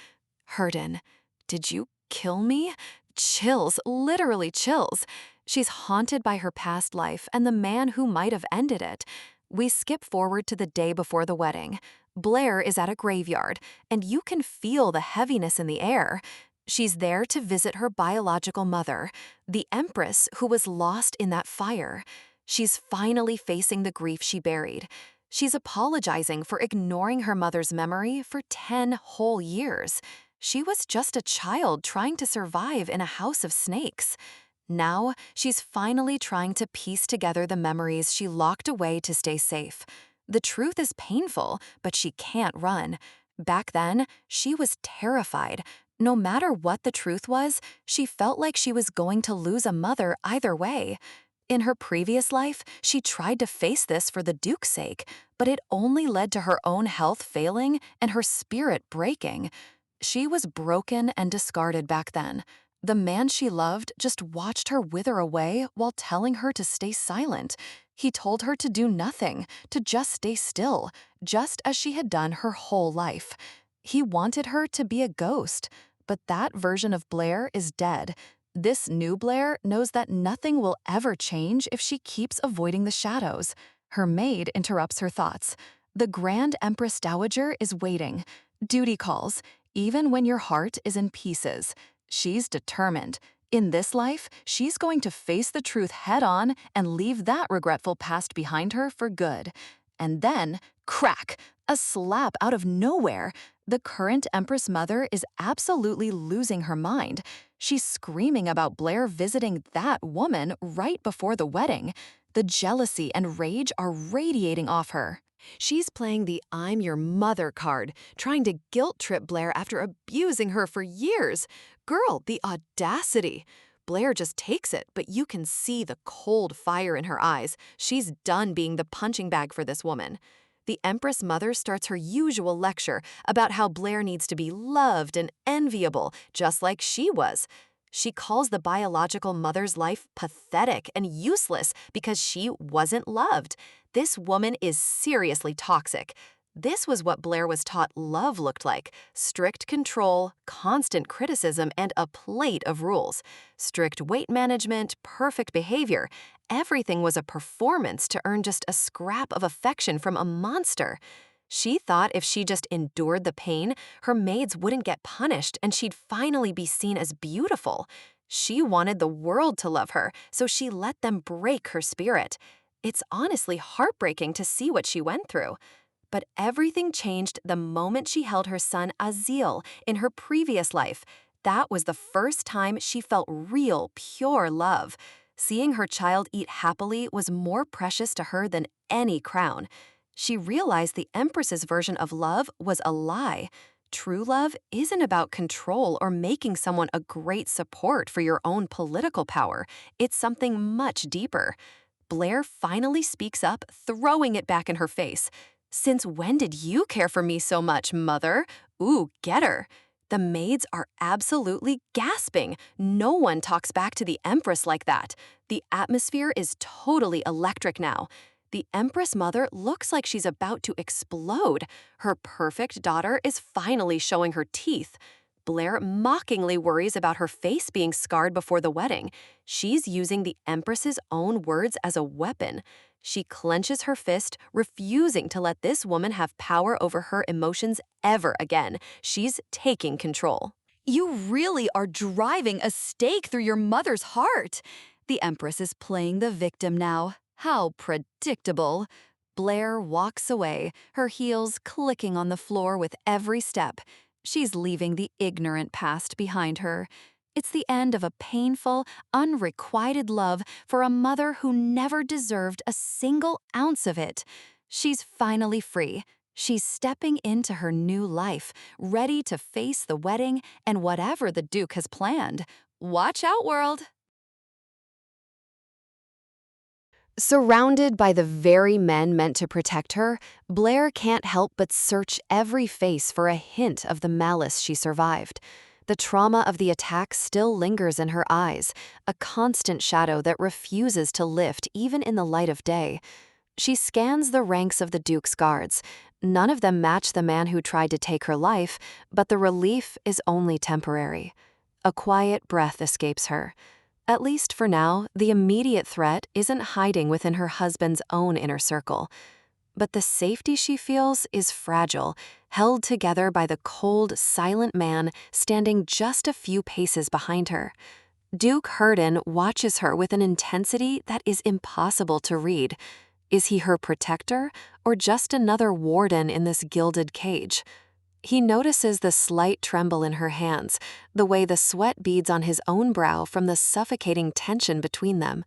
Herden. Did you kill me? Chills, literally chills. She's haunted by her past life and the man who might have ended it. We skip forward to the day before the wedding. Blair is at a graveyard, and you can feel the heaviness in the air. She's there to visit her biological mother, the Empress who was lost in that fire. She's finally facing the grief she buried. She's apologizing for ignoring her mother's memory for 10 whole years. She was just a child trying to survive in a house of snakes. Now, she's finally trying to piece together the memories she locked away to stay safe. The truth is painful, but she can't run. Back then, she was terrified. No matter what the truth was, she felt like she was going to lose a mother either way. In her previous life, she tried to face this for the Duke's sake, but it only led to her own health failing and her spirit breaking. She was broken and discarded back then. The man she loved just watched her wither away while telling her to stay silent. He told her to do nothing, to just stay still, just as she had done her whole life. He wanted her to be a ghost, but that version of Blair is dead. This new Blair knows that nothing will ever change if she keeps avoiding the shadows. Her maid interrupts her thoughts. The Grand Empress Dowager is waiting. Duty calls, even when your heart is in pieces. She's determined. In this life, she's going to face the truth head-on and leave that regretful past behind her for good. And then, crack! A slap out of nowhere. The current Empress Mother is absolutely losing her mind. She's screaming about Blair visiting that woman right before the wedding. The jealousy and rage are radiating off her. She's playing the I'm your mother card, trying to guilt-trip Blair after abusing her for years. Girl, the audacity! Blair just takes it, but you can see the cold fire in her eyes. She's done being the punching bag for this woman. The Empress Mother starts her usual lecture about how Blair needs to be loved and enviable, just like she was. She calls the biological mother's life pathetic and useless because she wasn't loved. This woman is seriously toxic. This was what Blair was taught love looked like: strict control, constant criticism, and a plate of rules. Strict weight management, perfect behavior. Everything was a performance to earn just a scrap of affection from a monster. She thought if she just endured the pain, her maids wouldn't get punished and she'd finally be seen as beautiful. She wanted the world to love her, so she let them break her spirit. It's honestly heartbreaking to see what she went through. But everything changed the moment she held her son Azil in her previous life. That was the first time she felt real, pure love. Seeing her child eat happily was more precious to her than any crown. She realized the Empress's version of love was a lie. True love isn't about control or making someone a great support for your own political power. It's something much deeper. Blair finally speaks up, throwing it back in her face. "Since when did you care for me so much, mother? Ooh, get her." The maids are absolutely gasping. No one talks back to the Empress like that. The atmosphere is totally electric now. The Empress Mother looks like she's about to explode. Her perfect daughter is finally showing her teeth. Blair mockingly worries about her face being scarred before the wedding. She's using the Empress's own words as a weapon. She clenches her fist, refusing to let this woman have power over her emotions ever again. She's taking control. You really are driving a stake through your mother's heart. The Empress is playing the victim now. How predictable. Blair walks away, her heels clicking on the floor with every step. She's leaving the ignorant past behind her. It's the end of a painful, unrequited love for a mother who never deserved a single ounce of it. She's finally free. She's stepping into her new life, ready to face the wedding and whatever the Duke has planned. Watch out, world! Surrounded by the very men meant to protect her, Blair can't help but search every face for a hint of the malice she survived. The trauma of the attack still lingers in her eyes, a constant shadow that refuses to lift even in the light of day. She scans the ranks of the Duke's guards. None of them match the man who tried to take her life, but the relief is only temporary. A quiet breath escapes her. At least for now, the immediate threat isn't hiding within her husband's own inner circle. But the safety she feels is fragile, held together by the cold, silent man standing just a few paces behind her. Duke Herden watches her with an intensity that is impossible to read. Is he her protector, or just another warden in this gilded cage? He notices the slight tremble in her hands, the way the sweat beads on his own brow from the suffocating tension between them.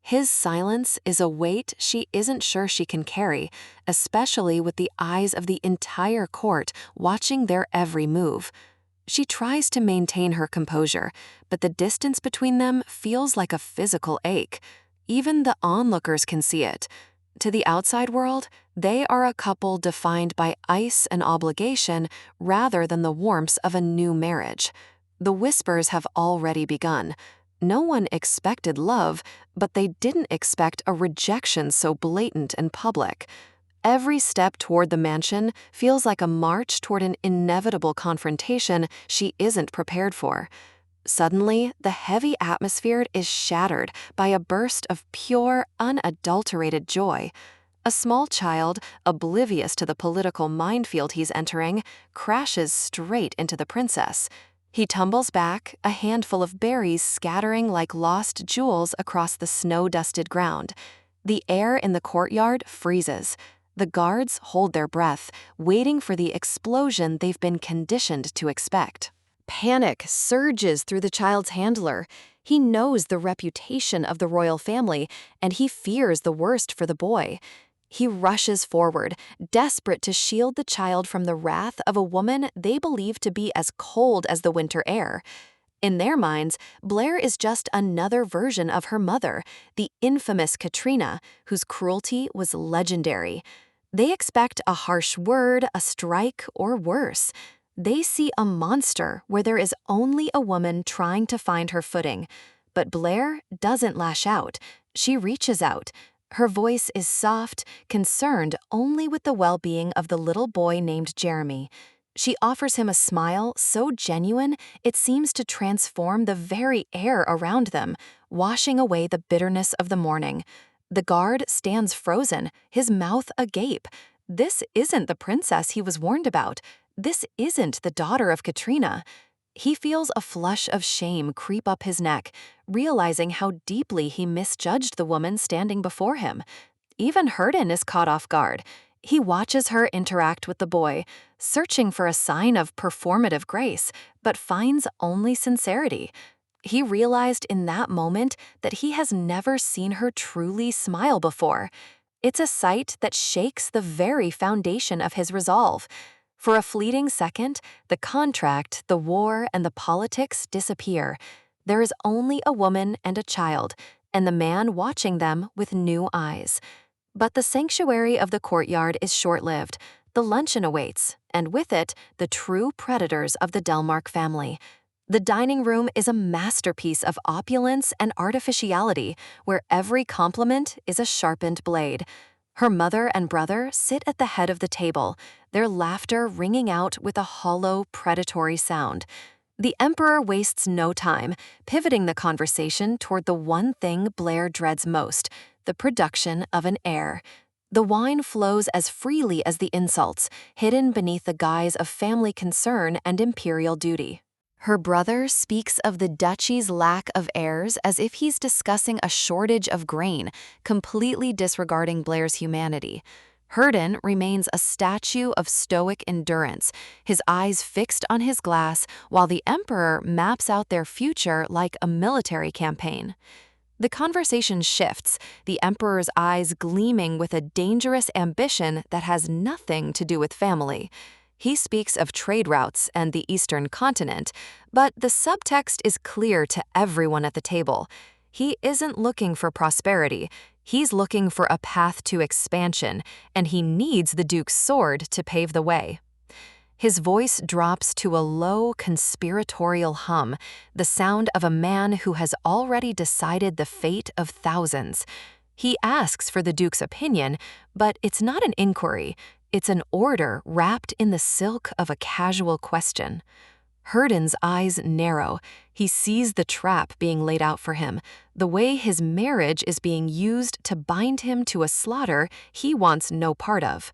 His silence is a weight she isn't sure she can carry, especially with the eyes of the entire court watching their every move. She tries to maintain her composure, but the distance between them feels like a physical ache. Even the onlookers can see it. To the outside world, they are a couple defined by ice and obligation rather than the warmth of a new marriage. The whispers have already begun. No one expected love, but they didn't expect a rejection so blatant and public. Every step toward the mansion feels like a march toward an inevitable confrontation she isn't prepared for. Suddenly, the heavy atmosphere is shattered by a burst of pure, unadulterated joy. A small child, oblivious to the political minefield he's entering, crashes straight into the princess. He tumbles back, a handful of berries scattering like lost jewels across the snow-dusted ground. The air in the courtyard freezes. The guards hold their breath, waiting for the explosion they've been conditioned to expect. Panic surges through the child's handler. He knows the reputation of the royal family, and he fears the worst for the boy. He rushes forward, desperate to shield the child from the wrath of a woman they believe to be as cold as the winter air. In their minds, Blair is just another version of her mother, the infamous Katrina, whose cruelty was legendary. They expect a harsh word, a strike, or worse. They see a monster where there is only a woman trying to find her footing. But Blair doesn't lash out. She reaches out. Her voice is soft, concerned only with the well-being of the little boy named Jeremy. She offers him a smile so genuine it seems to transform the very air around them, washing away the bitterness of the morning. The guard stands frozen, his mouth agape. This isn't the princess he was warned about. This isn't the daughter of Katrina. He feels a flush of shame creep up his neck, realizing how deeply he misjudged the woman standing before him. Even Herden is caught off guard. He watches her interact with the boy, searching for a sign of performative grace, but finds only sincerity. He realized in that moment that he has never seen her truly smile before. It's a sight that shakes the very foundation of his resolve. For a fleeting second, the contract, the war, and the politics disappear. There is only a woman and a child, and the man watching them with new eyes. But the sanctuary of the courtyard is short-lived. The luncheon awaits, and with it, the true predators of the Delmark family. The dining room is a masterpiece of opulence and artificiality, where every compliment is a sharpened blade. Her mother and brother sit at the head of the table, their laughter ringing out with a hollow, predatory sound. The Emperor wastes no time, pivoting the conversation toward the one thing Blair dreads most, the production of an heir. The wine flows as freely as the insults, hidden beneath the guise of family concern and imperial duty. Her brother speaks of the duchy's lack of heirs as if he's discussing a shortage of grain, completely disregarding Blair's humanity. Herden remains a statue of stoic endurance, his eyes fixed on his glass, while the Emperor maps out their future like a military campaign. The conversation shifts, the Emperor's eyes gleaming with a dangerous ambition that has nothing to do with family. He speaks of trade routes and the Eastern continent, but the subtext is clear to everyone at the table. He isn't looking for prosperity, he's looking for a path to expansion, and he needs the Duke's sword to pave the way. His voice drops to a low, conspiratorial hum, the sound of a man who has already decided the fate of thousands. He asks for the Duke's opinion, but it's not an inquiry. It's an order wrapped in the silk of a casual question. Herden's eyes narrow. He sees the trap being laid out for him, the way his marriage is being used to bind him to a slaughter he wants no part of.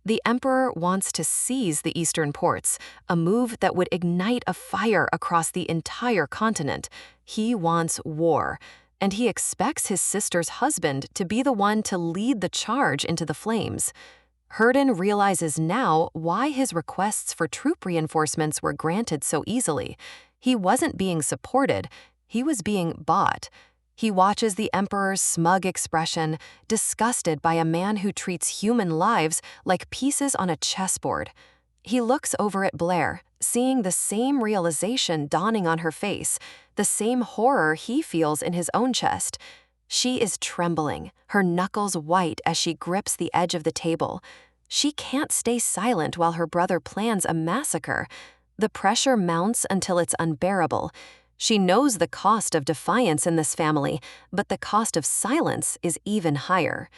The Emperor wants to seize the eastern ports, a move that would ignite a fire across the entire continent. He wants war, and he expects his sister's husband to be the one to lead the charge into the flames. Herden realizes now why his requests for troop reinforcements were granted so easily. He wasn't being supported, he was being bought. He watches the Emperor's smug expression, disgusted by a man who treats human lives like pieces on a chessboard. He looks over at Blair, seeing the same realization dawning on her face, the same horror he feels in his own chest. She is trembling, her knuckles white as she grips the edge of the table. She can't stay silent while her brother plans a massacre. The pressure mounts until it's unbearable. She knows the cost of defiance in this family, but the cost of silence is even higher.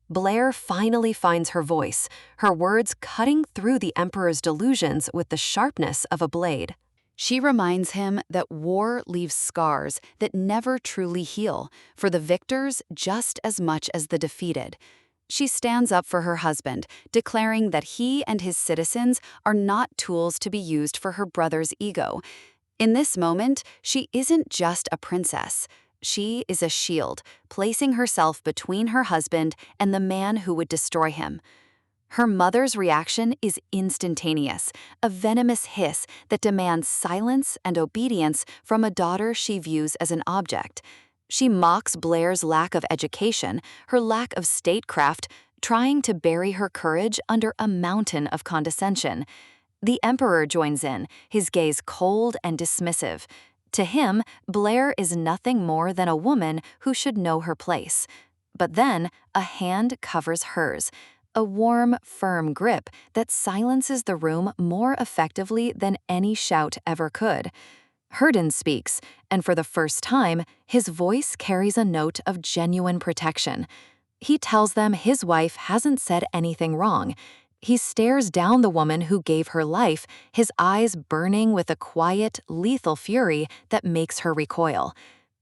Blair finally finds her voice, her words cutting through the Emperor's delusions with the sharpness of a blade. She reminds him that war leaves scars that never truly heal, for the victors just as much as the defeated. She stands up for her husband, declaring that he and his citizens are not tools to be used for her brother's ego. In this moment, she isn't just a princess. She is a shield, placing herself between her husband and the man who would destroy him. Her mother's reaction is instantaneous, a venomous hiss that demands silence and obedience from a daughter she views as an object. She mocks Blair's lack of education, her lack of statecraft, trying to bury her courage under a mountain of condescension. The Emperor joins in, his gaze cold and dismissive. To him, Blair is nothing more than a woman who should know her place. But then, a hand covers hers, a warm, firm grip that silences the room more effectively than any shout ever could. Herden speaks, and for the first time, his voice carries a note of genuine protection. He tells them his wife hasn't said anything wrong. He stares down the woman who gave her life, his eyes burning with a quiet, lethal fury that makes her recoil.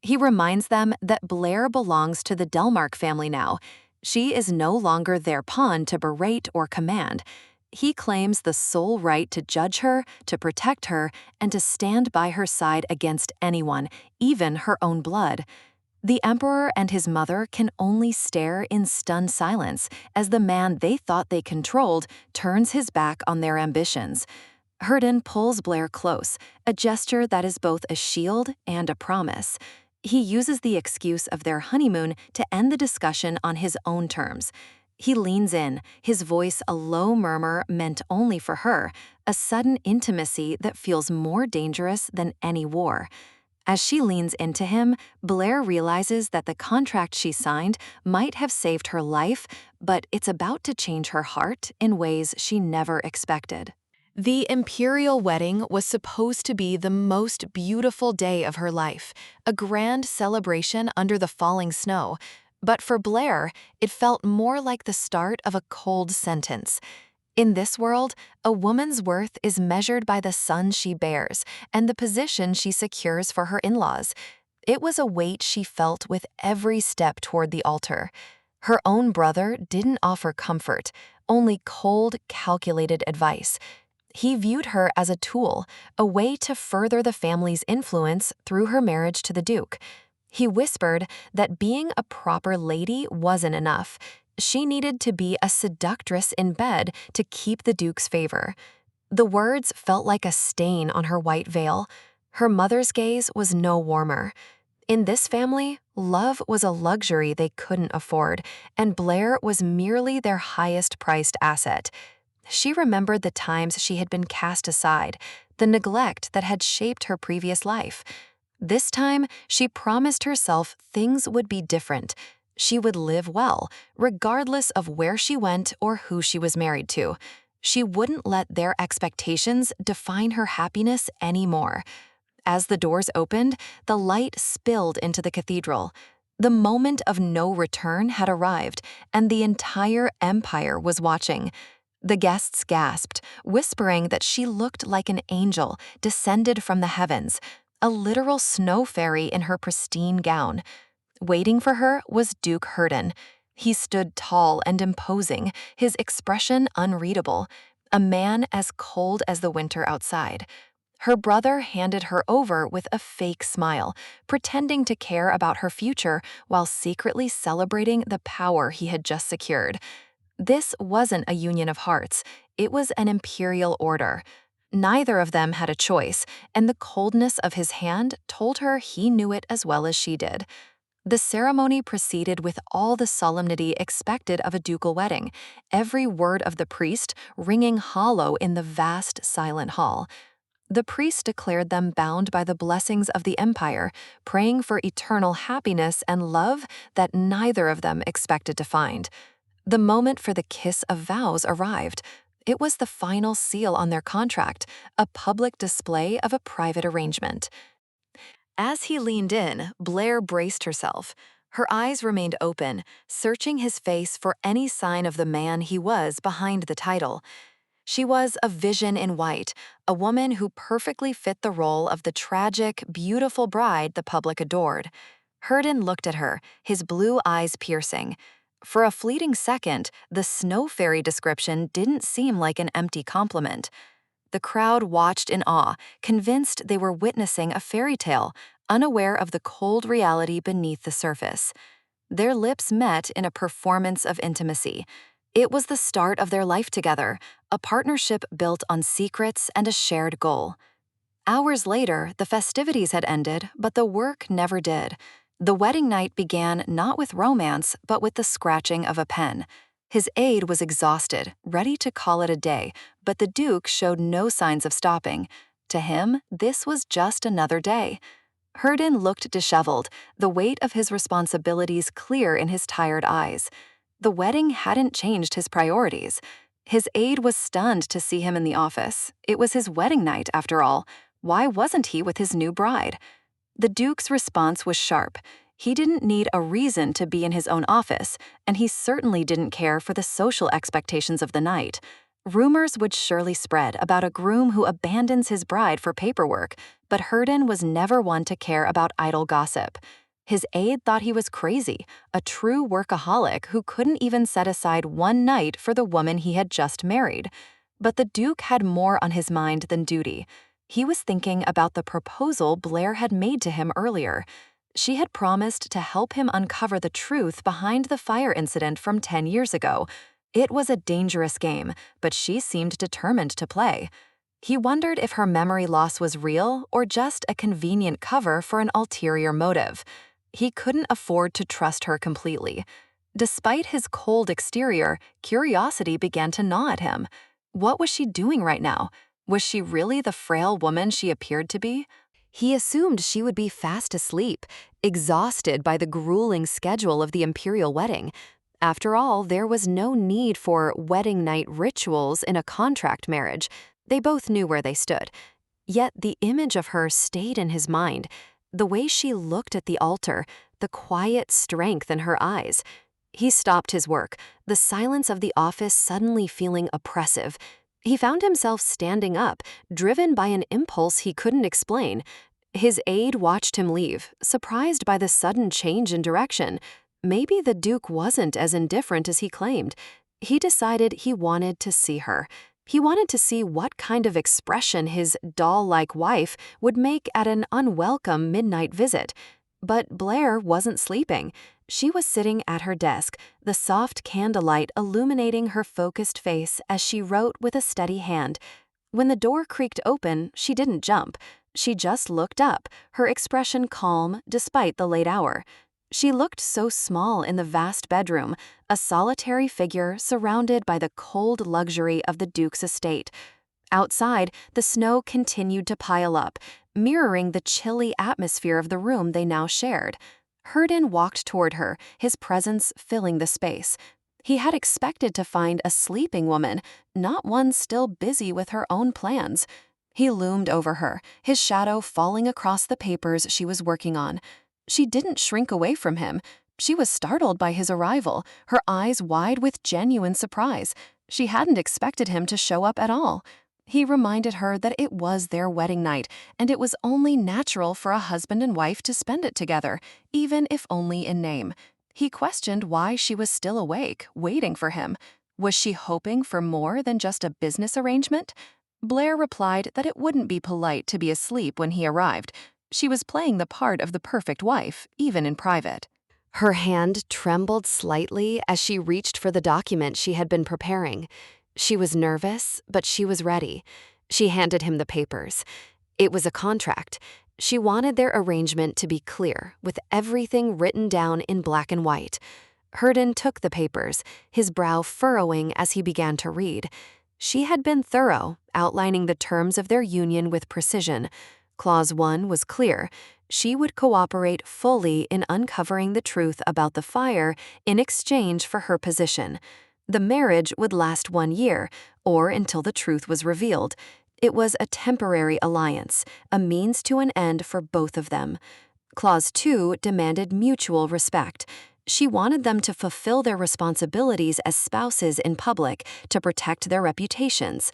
He reminds them that Blair belongs to the Delmark family now. She is no longer their pawn to berate or command. He claims the sole right to judge her, to protect her, and to stand by her side against anyone, even her own blood. The Emperor and his mother can only stare in stunned silence as the man they thought they controlled turns his back on their ambitions. Herden pulls Blair close, a gesture that is both a shield and a promise. He uses the excuse of their honeymoon to end the discussion on his own terms. He leans in, his voice a low murmur meant only for her, a sudden intimacy that feels more dangerous than any war. As she leans into him, Blair realizes that the contract she signed might have saved her life, but it's about to change her heart in ways she never expected. The imperial wedding was supposed to be the most beautiful day of her life, a grand celebration under the falling snow. But for Blair, it felt more like the start of a cold sentence. In this world, a woman's worth is measured by the son she bears and the position she secures for her in-laws. It was a weight she felt with every step toward the altar. Her own brother didn't offer comfort, only cold, calculated advice. He viewed her as a tool, a way to further the family's influence through her marriage to the Duke. He whispered that being a proper lady wasn't enough. She needed to be a seductress in bed to keep the Duke's favor. The words felt like a stain on her white veil. Her mother's gaze was no warmer. In this family, love was a luxury they couldn't afford, and Blair was merely their highest-priced asset. She remembered the times she had been cast aside, the neglect that had shaped her previous life. This time, she promised herself things would be different. She would live well, regardless of where she went or who she was married to. She wouldn't let their expectations define her happiness anymore. As the doors opened, the light spilled into the cathedral. The moment of no return had arrived, and the entire empire was watching. The guests gasped, whispering that she looked like an angel descended from the heavens, a literal snow fairy in her pristine gown. Waiting for her was Duke Herden. He stood tall and imposing, his expression unreadable, a man as cold as the winter outside. Her brother handed her over with a fake smile, pretending to care about her future while secretly celebrating the power he had just secured. This wasn't a union of hearts, it was an imperial order. Neither of them had a choice, and the coldness of his hand told her he knew it as well as she did. The ceremony proceeded with all the solemnity expected of a ducal wedding, every word of the priest ringing hollow in the vast, silent hall. The priest declared them bound by the blessings of the empire, praying for eternal happiness and love that neither of them expected to find. The moment for the kiss of vows arrived. It was the final seal on their contract, a public display of a private arrangement. As he leaned in, Blair braced herself. Her eyes remained open, searching his face for any sign of the man he was behind the title. She was a vision in white, a woman who perfectly fit the role of the tragic, beautiful bride the public adored. Herden looked at her, his blue eyes piercing. For a fleeting second, the snow fairy description didn't seem like an empty compliment. The crowd watched in awe, convinced they were witnessing a fairy tale, unaware of the cold reality beneath the surface. Their lips met in a performance of intimacy. It was the start of their life together, a partnership built on secrets and a shared goal. Hours later, the festivities had ended, but the work never did. The wedding night began not with romance, but with the scratching of a pen. His aide was exhausted, ready to call it a day, but the Duke showed no signs of stopping. To him, this was just another day. Herden looked disheveled, the weight of his responsibilities clear in his tired eyes. The wedding hadn't changed his priorities. His aide was stunned to see him in the office. It was his wedding night, after all. Why wasn't he with his new bride? The Duke's response was sharp. He didn't need a reason to be in his own office, and he certainly didn't care for the social expectations of the night. Rumors would surely spread about a groom who abandons his bride for paperwork, but Herden was never one to care about idle gossip. His aide thought he was crazy, a true workaholic who couldn't even set aside one night for the woman he had just married. But the Duke had more on his mind than duty. He was thinking about the proposal Blair had made to him earlier. She had promised to help him uncover the truth behind the fire incident from 10 years ago. It was a dangerous game, but she seemed determined to play. He wondered if her memory loss was real or just a convenient cover for an ulterior motive. He couldn't afford to trust her completely. Despite his cold exterior, curiosity began to gnaw at him. What was she doing right now? Was she really the frail woman she appeared to be? He assumed she would be fast asleep, exhausted by the grueling schedule of the imperial wedding. After all, there was no need for wedding night rituals in a contract marriage. They both knew where they stood. Yet the image of her stayed in his mind. The way she looked at the altar, the quiet strength in her eyes. He stopped his work, the silence of the office suddenly feeling oppressive. He found himself standing up, driven by an impulse he couldn't explain. His aide watched him leave, surprised by the sudden change in direction. Maybe the Duke wasn't as indifferent as he claimed. He decided he wanted to see her. He wanted to see what kind of expression his doll-like wife would make at an unwelcome midnight visit. But Blair wasn't sleeping. She was sitting at her desk, the soft candlelight illuminating her focused face as she wrote with a steady hand. When the door creaked open, she didn't jump. She just looked up, her expression calm despite the late hour. She looked so small in the vast bedroom, a solitary figure surrounded by the cold luxury of the Duke's estate. Outside, the snow continued to pile up, mirroring the chilly atmosphere of the room they now shared. Herden walked toward her, his presence filling the space. He had expected to find a sleeping woman, not one still busy with her own plans. He loomed over her, his shadow falling across the papers she was working on. She didn't shrink away from him. She was startled by his arrival, her eyes wide with genuine surprise. She hadn't expected him to show up at all. He reminded her that it was their wedding night, and it was only natural for a husband and wife to spend it together, even if only in name. He questioned why she was still awake, waiting for him. Was she hoping for more than just a business arrangement? Blair replied that it wouldn't be polite to be asleep when he arrived. She was playing the part of the perfect wife, even in private. Her hand trembled slightly as she reached for the document she had been preparing. She was nervous, but she was ready. She handed him the papers. It was a contract. She wanted their arrangement to be clear, with everything written down in black and white. Herden took the papers, his brow furrowing as he began to read. She had been thorough, outlining the terms of their union with precision. Clause 1 was clear. She would cooperate fully in uncovering the truth about the fire in exchange for her position. The marriage would last 1 year, or until the truth was revealed. It was a temporary alliance, a means to an end for both of them. Clause 2 demanded mutual respect. She wanted them to fulfill their responsibilities as spouses in public to protect their reputations.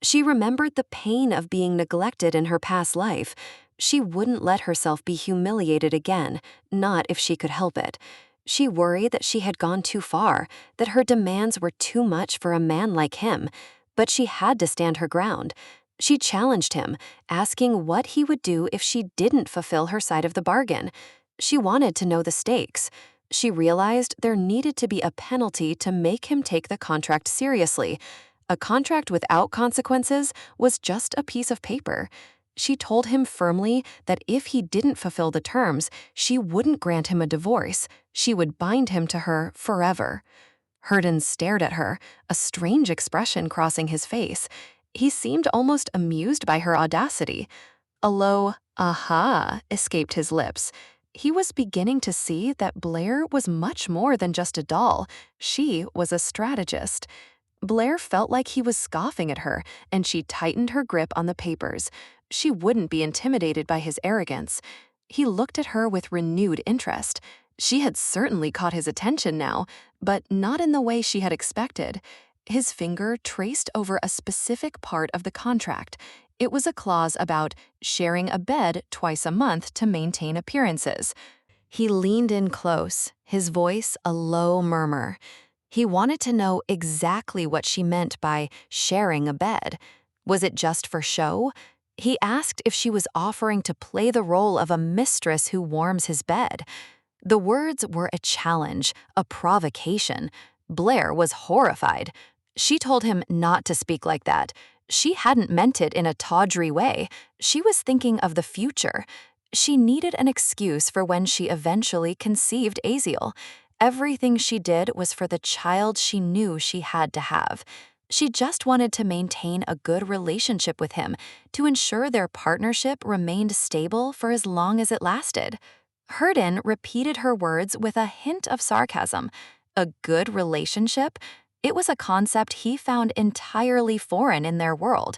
She remembered the pain of being neglected in her past life. She wouldn't let herself be humiliated again, not if she could help it. She worried that she had gone too far, that her demands were too much for a man like him, but she had to stand her ground. She challenged him, asking what he would do if she didn't fulfill her side of the bargain. She wanted to know the stakes. She realized there needed to be a penalty to make him take the contract seriously. A contract without consequences was just a piece of paper. She told him firmly that if he didn't fulfill the terms, she wouldn't grant him a divorce. She would bind him to her forever. Herden stared at her, a strange expression crossing his face. He seemed almost amused by her audacity. A low, "aha," escaped his lips. He was beginning to see that Blair was much more than just a doll. She was a strategist. Blair felt like he was scoffing at her, and she tightened her grip on the papers. She wouldn't be intimidated by his arrogance. He looked at her with renewed interest. She had certainly caught his attention now, but not in the way she had expected. His finger traced over a specific part of the contract. It was a clause about sharing a bed twice a month to maintain appearances. He leaned in close, his voice a low murmur. He wanted to know exactly what she meant by sharing a bed. Was it just for show? He asked if she was offering to play the role of a mistress who warms his bed. The words were a challenge, a provocation. Blair was horrified. She told him not to speak like that. She hadn't meant it in a tawdry way. She was thinking of the future. She needed an excuse for when she eventually conceived Aziel. Everything she did was for the child she knew she had to have. She just wanted to maintain a good relationship with him, to ensure their partnership remained stable for as long as it lasted. Herden repeated her words with a hint of sarcasm. A good relationship? It was a concept he found entirely foreign in their world.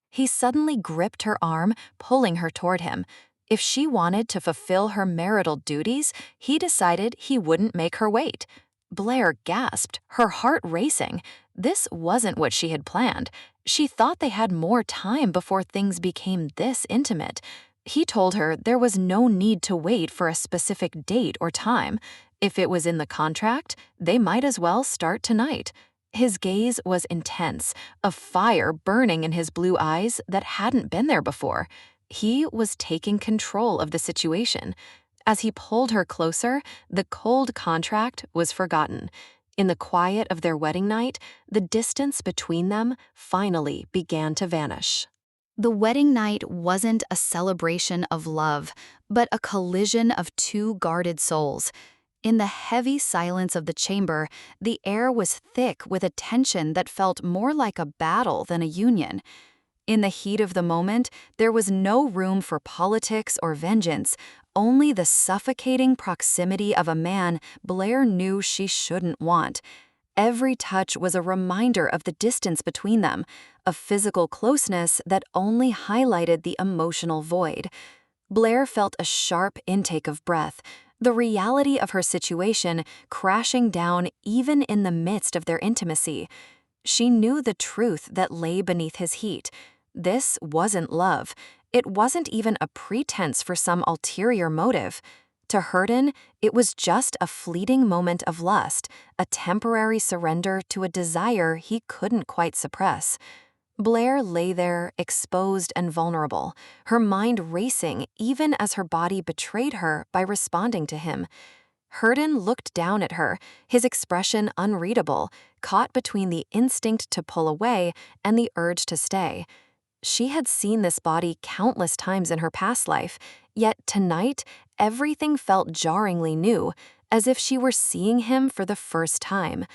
He suddenly gripped her arm, pulling her toward him. If she wanted to fulfill her marital duties, he decided he wouldn't make her wait. Blair gasped, her heart racing. This wasn't what she had planned. She thought they had more time before things became this intimate. He told her there was no need to wait for a specific date or time. If it was in the contract, they might as well start tonight. His gaze was intense, a fire burning in his blue eyes that hadn't been there before. He was taking control of the situation. As he pulled her closer, the cold contract was forgotten. In the quiet of their wedding night, the distance between them finally began to vanish. The wedding night wasn't a celebration of love, but a collision of two guarded souls. In the heavy silence of the chamber, the air was thick with a tension that felt more like a battle than a union. In the heat of the moment, there was no room for politics or vengeance, only the suffocating proximity of a man Blair knew she shouldn't want. Every touch was a reminder of the distance between them, a physical closeness that only highlighted the emotional void. Blair felt a sharp intake of breath, the reality of her situation crashing down even in the midst of their intimacy. She knew the truth that lay beneath his heat. This wasn't love. It wasn't even a pretense for some ulterior motive. To Hurden, it was just a fleeting moment of lust, a temporary surrender to a desire he couldn't quite suppress. Blair lay there, exposed and vulnerable, her mind racing even as her body betrayed her by responding to him. Hurden looked down at her, his expression unreadable, caught between the instinct to pull away and the urge to stay. She had seen this body countless times in her past life, yet tonight everything felt jarringly new, as if she were seeing him for the first time.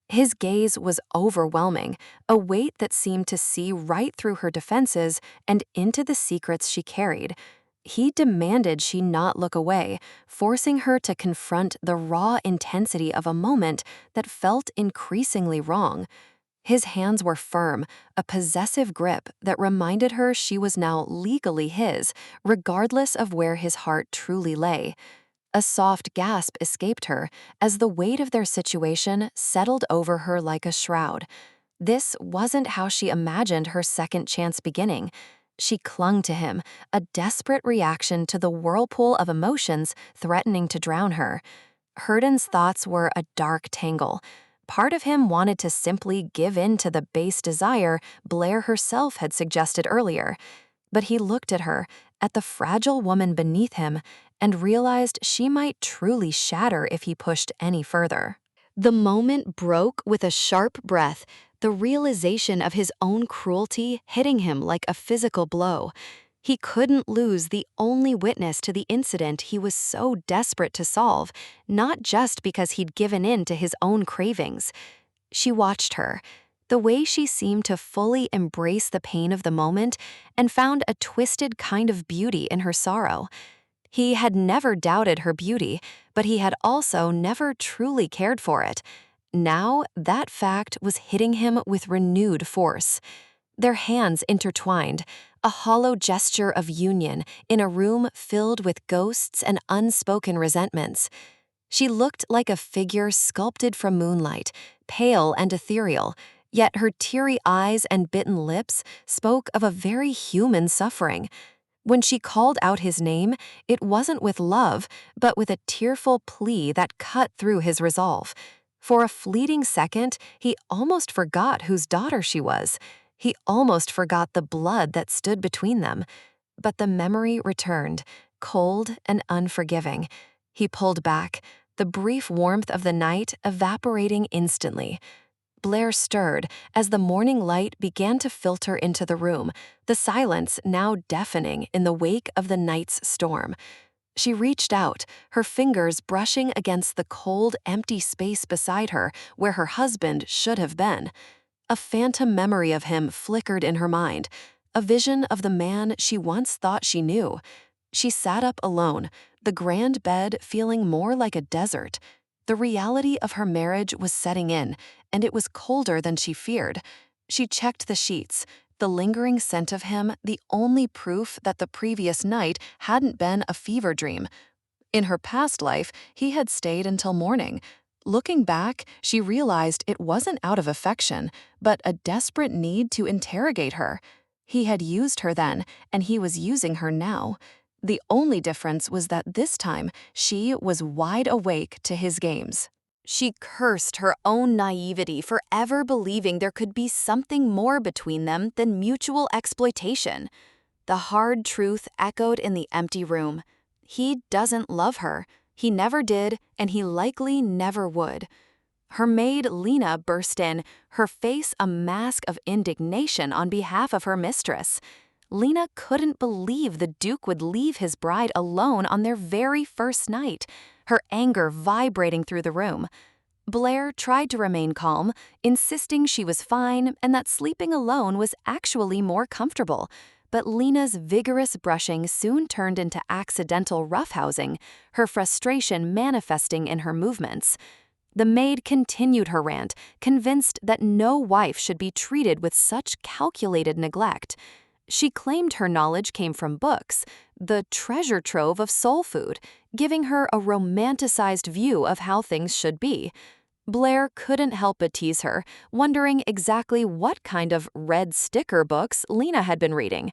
His gaze was overwhelming, a weight that seemed to see right through her defenses and into the secrets she carried. He demanded she not look away, forcing her to confront the raw intensity of a moment that felt increasingly wrong. His hands were firm, a possessive grip that reminded her she was now legally his, regardless of where his heart truly lay. A soft gasp escaped her as the weight of their situation settled over her like a shroud. This wasn't how she imagined her second chance beginning. She clung to him, a desperate reaction to the whirlpool of emotions threatening to drown her. Hurden's thoughts were a dark tangle. Part of him wanted to simply give in to the base desire Blair herself had suggested earlier. But he looked at her, at the fragile woman beneath him, and realized she might truly shatter if he pushed any further. The moment broke with a sharp breath, the realization of his own cruelty hitting him like a physical blow. He couldn't lose the only witness to the incident he was so desperate to solve, not just because he'd given in to his own cravings. She watched her, the way she seemed to fully embrace the pain of the moment and found a twisted kind of beauty in her sorrow. He had never doubted her beauty, but he had also never truly cared for it. Now, that fact was hitting him with renewed force. Their hands intertwined, a hollow gesture of union in a room filled with ghosts and unspoken resentments. She looked like a figure sculpted from moonlight, pale and ethereal, yet her teary eyes and bitten lips spoke of a very human suffering. When she called out his name, it wasn't with love, but with a tearful plea that cut through his resolve. For a fleeting second, he almost forgot whose daughter she was. He almost forgot the blood that stood between them. But the memory returned, cold and unforgiving. He pulled back, the brief warmth of the night evaporating instantly. Blair stirred as the morning light began to filter into the room, the silence now deafening in the wake of the night's storm. She reached out, her fingers brushing against the cold, empty space beside her where her husband should have been. A phantom memory of him flickered in her mind, a vision of the man she once thought she knew. She sat up alone, the grand bed feeling more like a desert. The reality of her marriage was setting in, and it was colder than she feared. She checked the sheets, the lingering scent of him the only proof that the previous night hadn't been a fever dream. In her past life, he had stayed until morning. Looking back, she realized it wasn't out of affection, but a desperate need to interrogate her. He had used her then, and he was using her now. The only difference was that this time, she was wide awake to his games. She cursed her own naivety for ever believing there could be something more between them than mutual exploitation. The hard truth echoed in the empty room. He doesn't love her. He never did, and he likely never would. Her maid, Lena, burst in, her face a mask of indignation on behalf of her mistress. Lena couldn't believe the Duke would leave his bride alone on their very first night, her anger vibrating through the room. Blair tried to remain calm, insisting she was fine and that sleeping alone was actually more comfortable. But Lena's vigorous brushing soon turned into accidental roughhousing, her frustration manifesting in her movements. The maid continued her rant, convinced that no wife should be treated with such calculated neglect. She claimed her knowledge came from books, the treasure trove of soul food, giving her a romanticized view of how things should be. Blair couldn't help but tease her, wondering exactly what kind of red sticker books Lena had been reading.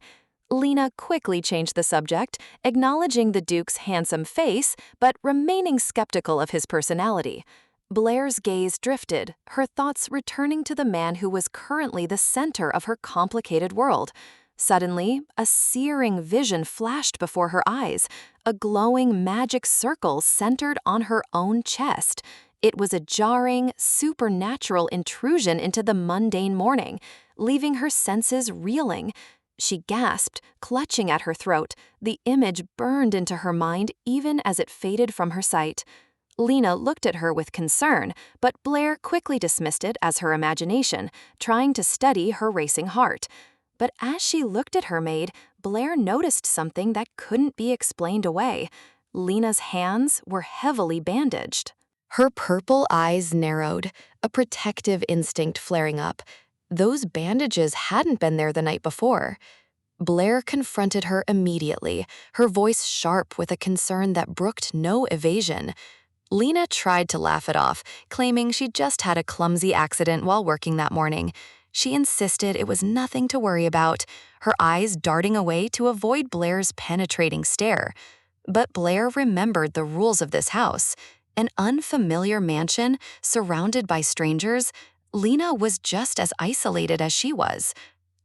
Lena quickly changed the subject, acknowledging the Duke's handsome face, but remaining skeptical of his personality. Blair's gaze drifted, her thoughts returning to the man who was currently the center of her complicated world. Suddenly, a searing vision flashed before her eyes, a glowing magic circle centered on her own chest. It was a jarring, supernatural intrusion into the mundane morning, leaving her senses reeling. She gasped, clutching at her throat. The image burned into her mind even as it faded from her sight. Lena looked at her with concern, but Blair quickly dismissed it as her imagination, trying to steady her racing heart. But as she looked at her maid, Blair noticed something that couldn't be explained away. Lena's hands were heavily bandaged. Her purple eyes narrowed, a protective instinct flaring up. Those bandages hadn't been there the night before. Blair confronted her immediately, her voice sharp with a concern that brooked no evasion. Lena tried to laugh it off, claiming she'd just had a clumsy accident while working that morning. She insisted it was nothing to worry about, her eyes darting away to avoid Blair's penetrating stare. But Blair remembered the rules of this house. An unfamiliar mansion, surrounded by strangers, Lena was just as isolated as she was.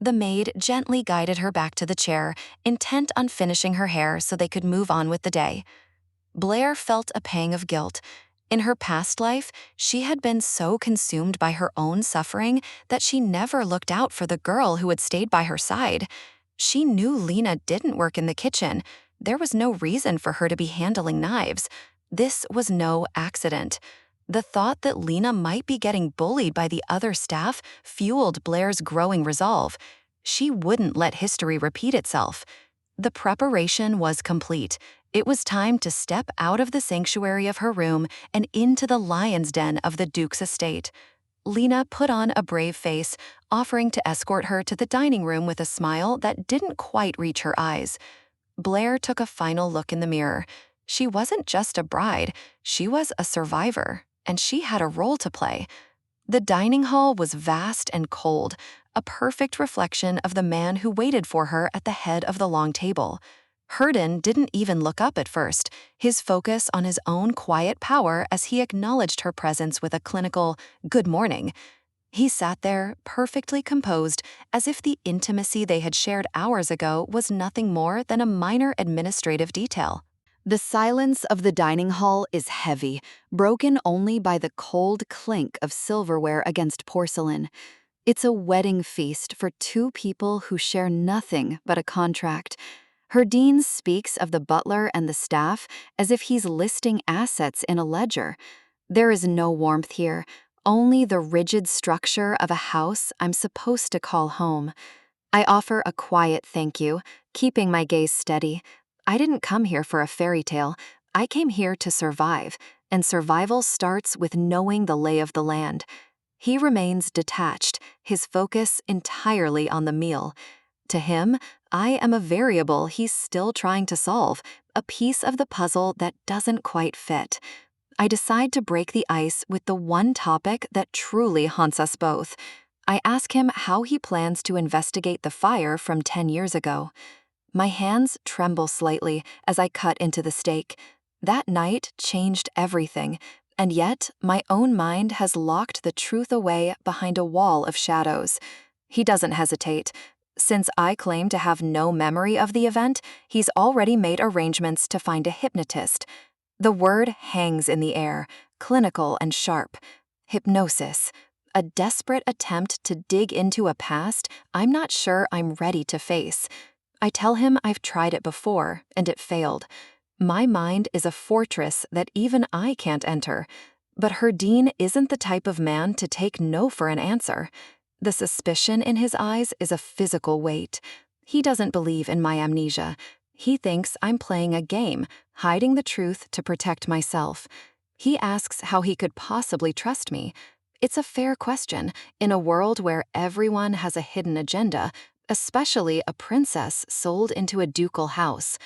The maid gently guided her back to the chair, intent on finishing her hair so they could move on with the day. Blair felt a pang of guilt. In her past life, she had been so consumed by her own suffering that she never looked out for the girl who had stayed by her side. She knew Lena didn't work in the kitchen. There was no reason for her to be handling knives. This was no accident. The thought that Lena might be getting bullied by the other staff fueled Blair's growing resolve. She wouldn't let history repeat itself. The preparation was complete. It was time to step out of the sanctuary of her room and into the lion's den of the Duke's estate. Lena put on a brave face, offering to escort her to the dining room with a smile that didn't quite reach her eyes. Blair took a final look in the mirror. She wasn't just a bride, she was a survivor, and she had a role to play. The dining hall was vast and cold, a perfect reflection of the man who waited for her at the head of the long table. Herden didn't even look up at first, his focus on his own quiet power as he acknowledged her presence with a clinical, "Good morning." He sat there, perfectly composed, as if the intimacy they had shared hours ago was nothing more than a minor administrative detail. The silence of the dining hall is heavy, broken only by the cold clink of silverware against porcelain. It's a wedding feast for two people who share nothing but a contract. Herdine speaks of the butler and the staff as if he's listing assets in a ledger. There is no warmth here, only the rigid structure of a house I'm supposed to call home. I offer a quiet thank you, keeping my gaze steady. I didn't come here for a fairy tale. I came here to survive, and survival starts with knowing the lay of the land. He remains detached, his focus entirely on the meal. To him, I am a variable he's still trying to solve, a piece of the puzzle that doesn't quite fit. I decide to break the ice with the one topic that truly haunts us both. I ask him how he plans to investigate the fire from 10 years ago. My hands tremble slightly as I cut into the steak. That night changed everything, and yet my own mind has locked the truth away behind a wall of shadows. He doesn't hesitate. Since I claim to have no memory of the event, he's already made arrangements to find a hypnotist. The word hangs in the air, clinical and sharp. Hypnosis. A desperate attempt to dig into a past I'm not sure I'm ready to face. I tell him I've tried it before, and it failed. My mind is a fortress that even I can't enter. But Herdine isn't the type of man to take no for an answer. The suspicion in his eyes is a physical weight. He doesn't believe in my amnesia. He thinks I'm playing a game, hiding the truth to protect myself. He asks how he could possibly trust me. It's a fair question in a world where everyone has a hidden agenda, especially a princess sold into a ducal house.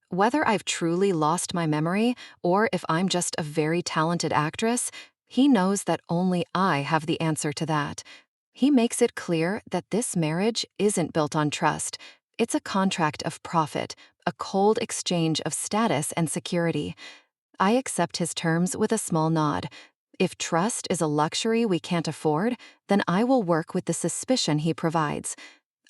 Whether I've truly lost my memory or if I'm just a very talented actress, he knows that only I have the answer to that. He makes it clear that this marriage isn't built on trust. It's a contract of profit, a cold exchange of status and security. I accept his terms with a small nod. If trust is a luxury we can't afford, then I will work with the suspicion he provides.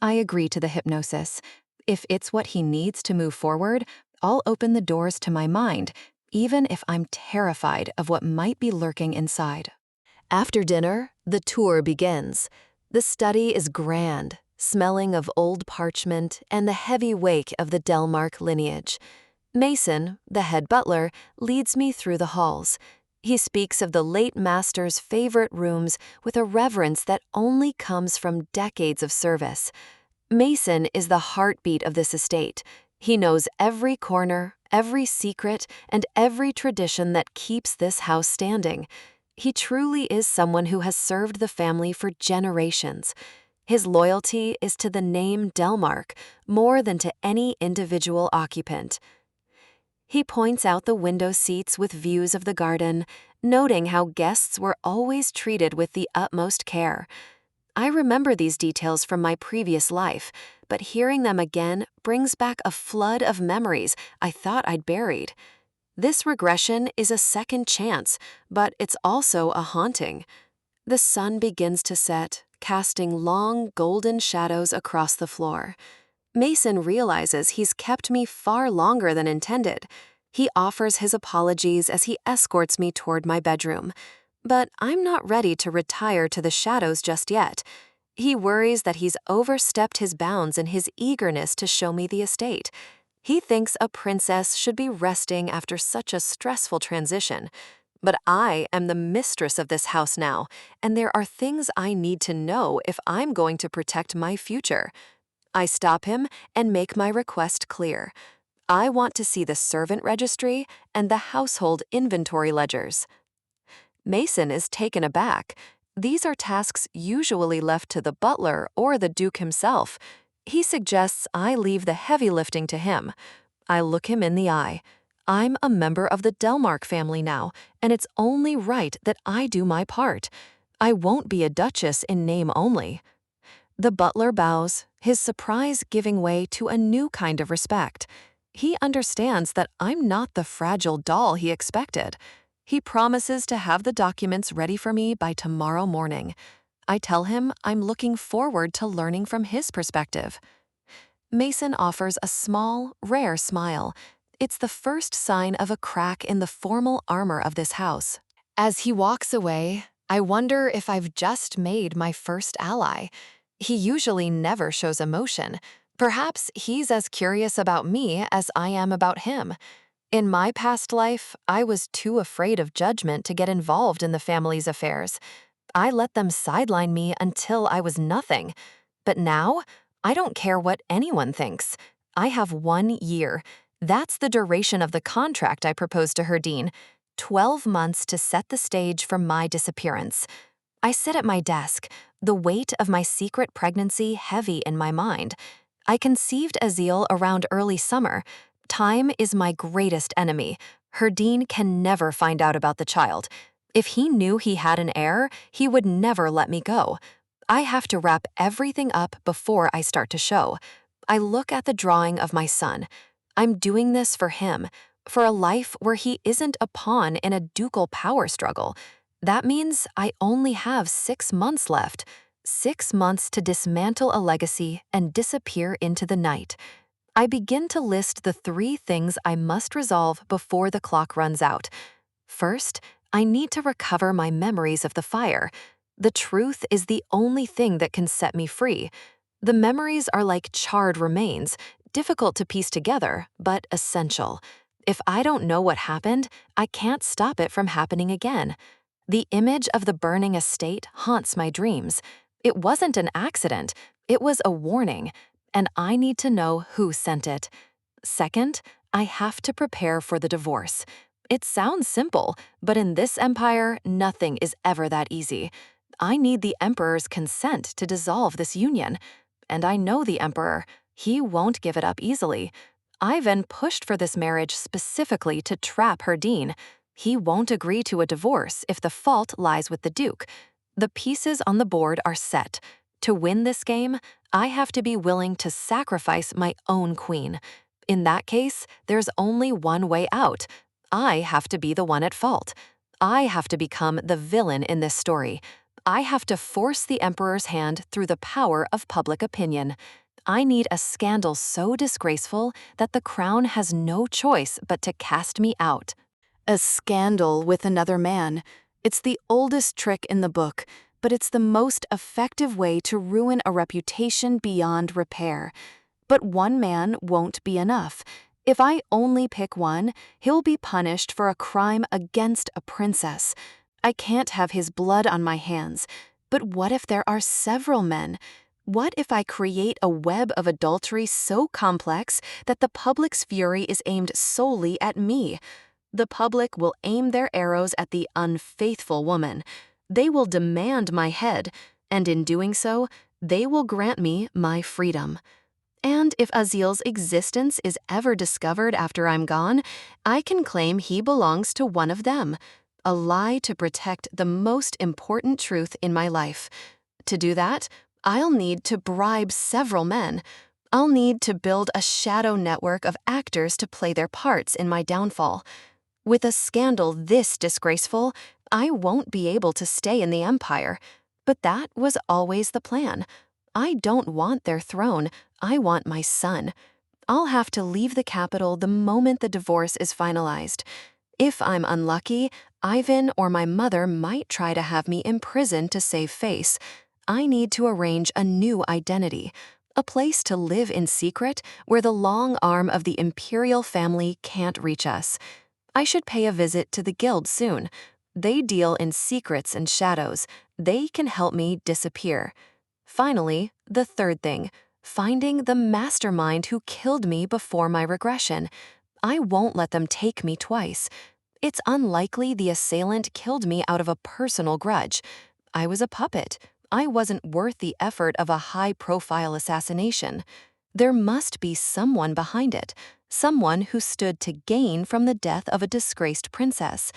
I agree to the hypnosis. If it's what he needs to move forward, I'll open the doors to my mind, even if I'm terrified of what might be lurking inside. After dinner, the tour begins. The study is grand, smelling of old parchment and the heavy wake of the Delmark lineage. Mason, the head butler, leads me through the halls. He speaks of the late master's favorite rooms with a reverence that only comes from decades of service. Mason is the heartbeat of this estate. He knows every corner, every secret, and every tradition that keeps this house standing. He truly is someone who has served the family for generations. His loyalty is to the name Delmark more than to any individual occupant. He points out the window seats with views of the garden, noting how guests were always treated with the utmost care. I remember these details from my previous life, but hearing them again brings back a flood of memories I thought I'd buried. This regression is a second chance, but it's also a haunting. The sun begins to set, casting long, golden shadows across the floor. Mason realizes he's kept me far longer than intended. He offers his apologies as he escorts me toward my bedroom. But I'm not ready to retire to the shadows just yet. He worries that he's overstepped his bounds in his eagerness to show me the estate. He thinks a princess should be resting after such a stressful transition. But I am the mistress of this house now, and there are things I need to know if I'm going to protect my future. I stop him and make my request clear. I want to see the servant registry and the household inventory ledgers. Mason is taken aback. These are tasks usually left to the butler or the Duke himself. He suggests I leave the heavy lifting to him. I look him in the eye. I'm a member of the Delmark family now, and it's only right that I do my part. I won't be a duchess in name only. The butler bows, his surprise giving way to a new kind of respect. He understands that I'm not the fragile doll he expected. He promises to have the documents ready for me by tomorrow morning. I tell him I'm looking forward to learning from his perspective. Mason offers a small, rare smile. It's the first sign of a crack in the formal armor of this house. As he walks away, I wonder if I've just made my first ally. He usually never shows emotion. Perhaps he's as curious about me as I am about him. In my past life, I was too afraid of judgment to get involved in the family's affairs. I let them sideline me until I was nothing. But now, I don't care what anyone thinks. I have 1 year. That's the duration of the contract I proposed to Herdine. 12 months to set the stage for my disappearance. I sit at my desk, the weight of my secret pregnancy heavy in my mind. I conceived Azil around early summer. Time is my greatest enemy. Herdine can never find out about the child. If he knew he had an heir, he would never let me go. I have to wrap everything up before I start to show. I look at the drawing of my son. I'm doing this for him, for a life where he isn't a pawn in a ducal power struggle. That means I only have 6 months left. 6 months to dismantle a legacy and disappear into the night. I begin to list the 3 things I must resolve before the clock runs out. First, I need to recover my memories of the fire. The truth is the only thing that can set me free. The memories are like charred remains, difficult to piece together, but essential. If I don't know what happened, I can't stop it from happening again. The image of the burning estate haunts my dreams. It wasn't an accident, it was a warning, and I need to know who sent it. Second, I have to prepare for the divorce. It sounds simple, but in this empire, nothing is ever that easy. I need the emperor's consent to dissolve this union. And I know the emperor. He won't give it up easily. Ivan pushed for this marriage specifically to trap Herdine. He won't agree to a divorce if the fault lies with the duke. The pieces on the board are set. To win this game, I have to be willing to sacrifice my own queen. In that case, there's only one way out. I have to be the one at fault. I have to become the villain in this story. I have to force the emperor's hand through the power of public opinion. I need a scandal so disgraceful that the crown has no choice but to cast me out. A scandal with another man. It's the oldest trick in the book, but it's the most effective way to ruin a reputation beyond repair. But one man won't be enough. If I only pick one, he'll be punished for a crime against a princess. I can't have his blood on my hands. But what if there are several men? What if I create a web of adultery so complex that the public's fury is aimed solely at me? The public will aim their arrows at the unfaithful woman. They will demand my head, and in doing so, they will grant me my freedom. And if Azil's existence is ever discovered after I'm gone, I can claim he belongs to one of them. A lie to protect the most important truth in my life. To do that, I'll need to bribe several men. I'll need to build a shadow network of actors to play their parts in my downfall. With a scandal this disgraceful, I won't be able to stay in the empire. But that was always the plan. I don't want their throne, I want my son. I'll have to leave the capital the moment the divorce is finalized. If I'm unlucky, Ivan or my mother might try to have me imprisoned to save face. I need to arrange a new identity, a place to live in secret where the long arm of the imperial family can't reach us. I should pay a visit to the guild soon. They deal in secrets and shadows. They can help me disappear. Finally, the third thing, finding the mastermind who killed me before my regression. I won't let them take me twice. It's unlikely the assailant killed me out of a personal grudge. I was a puppet. I wasn't worth the effort of a high-profile assassination. There must be someone behind it, someone who stood to gain from the death of a disgraced princess.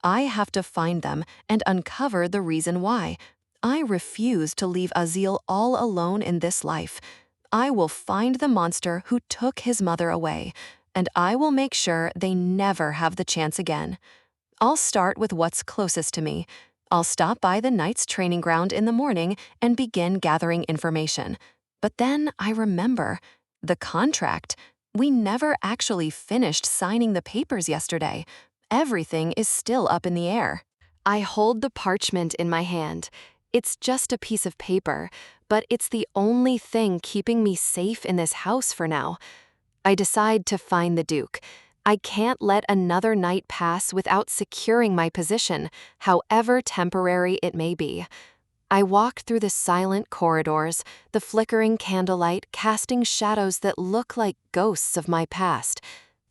I have to find them and uncover the reason why. I refuse to leave Azil all alone in this life. I will find the monster who took his mother away, and I will make sure they never have the chance again. I'll start with what's closest to me. I'll stop by the knight's training ground in the morning and begin gathering information. But then I remember the contract. We never actually finished signing the papers yesterday. Everything is still up in the air. I hold the parchment in my hand. It's just a piece of paper, but it's the only thing keeping me safe in this house for now. I decide to find the Duke. I can't let another night pass without securing my position, however temporary it may be. I walk through the silent corridors, the flickering candlelight casting shadows that look like ghosts of my past.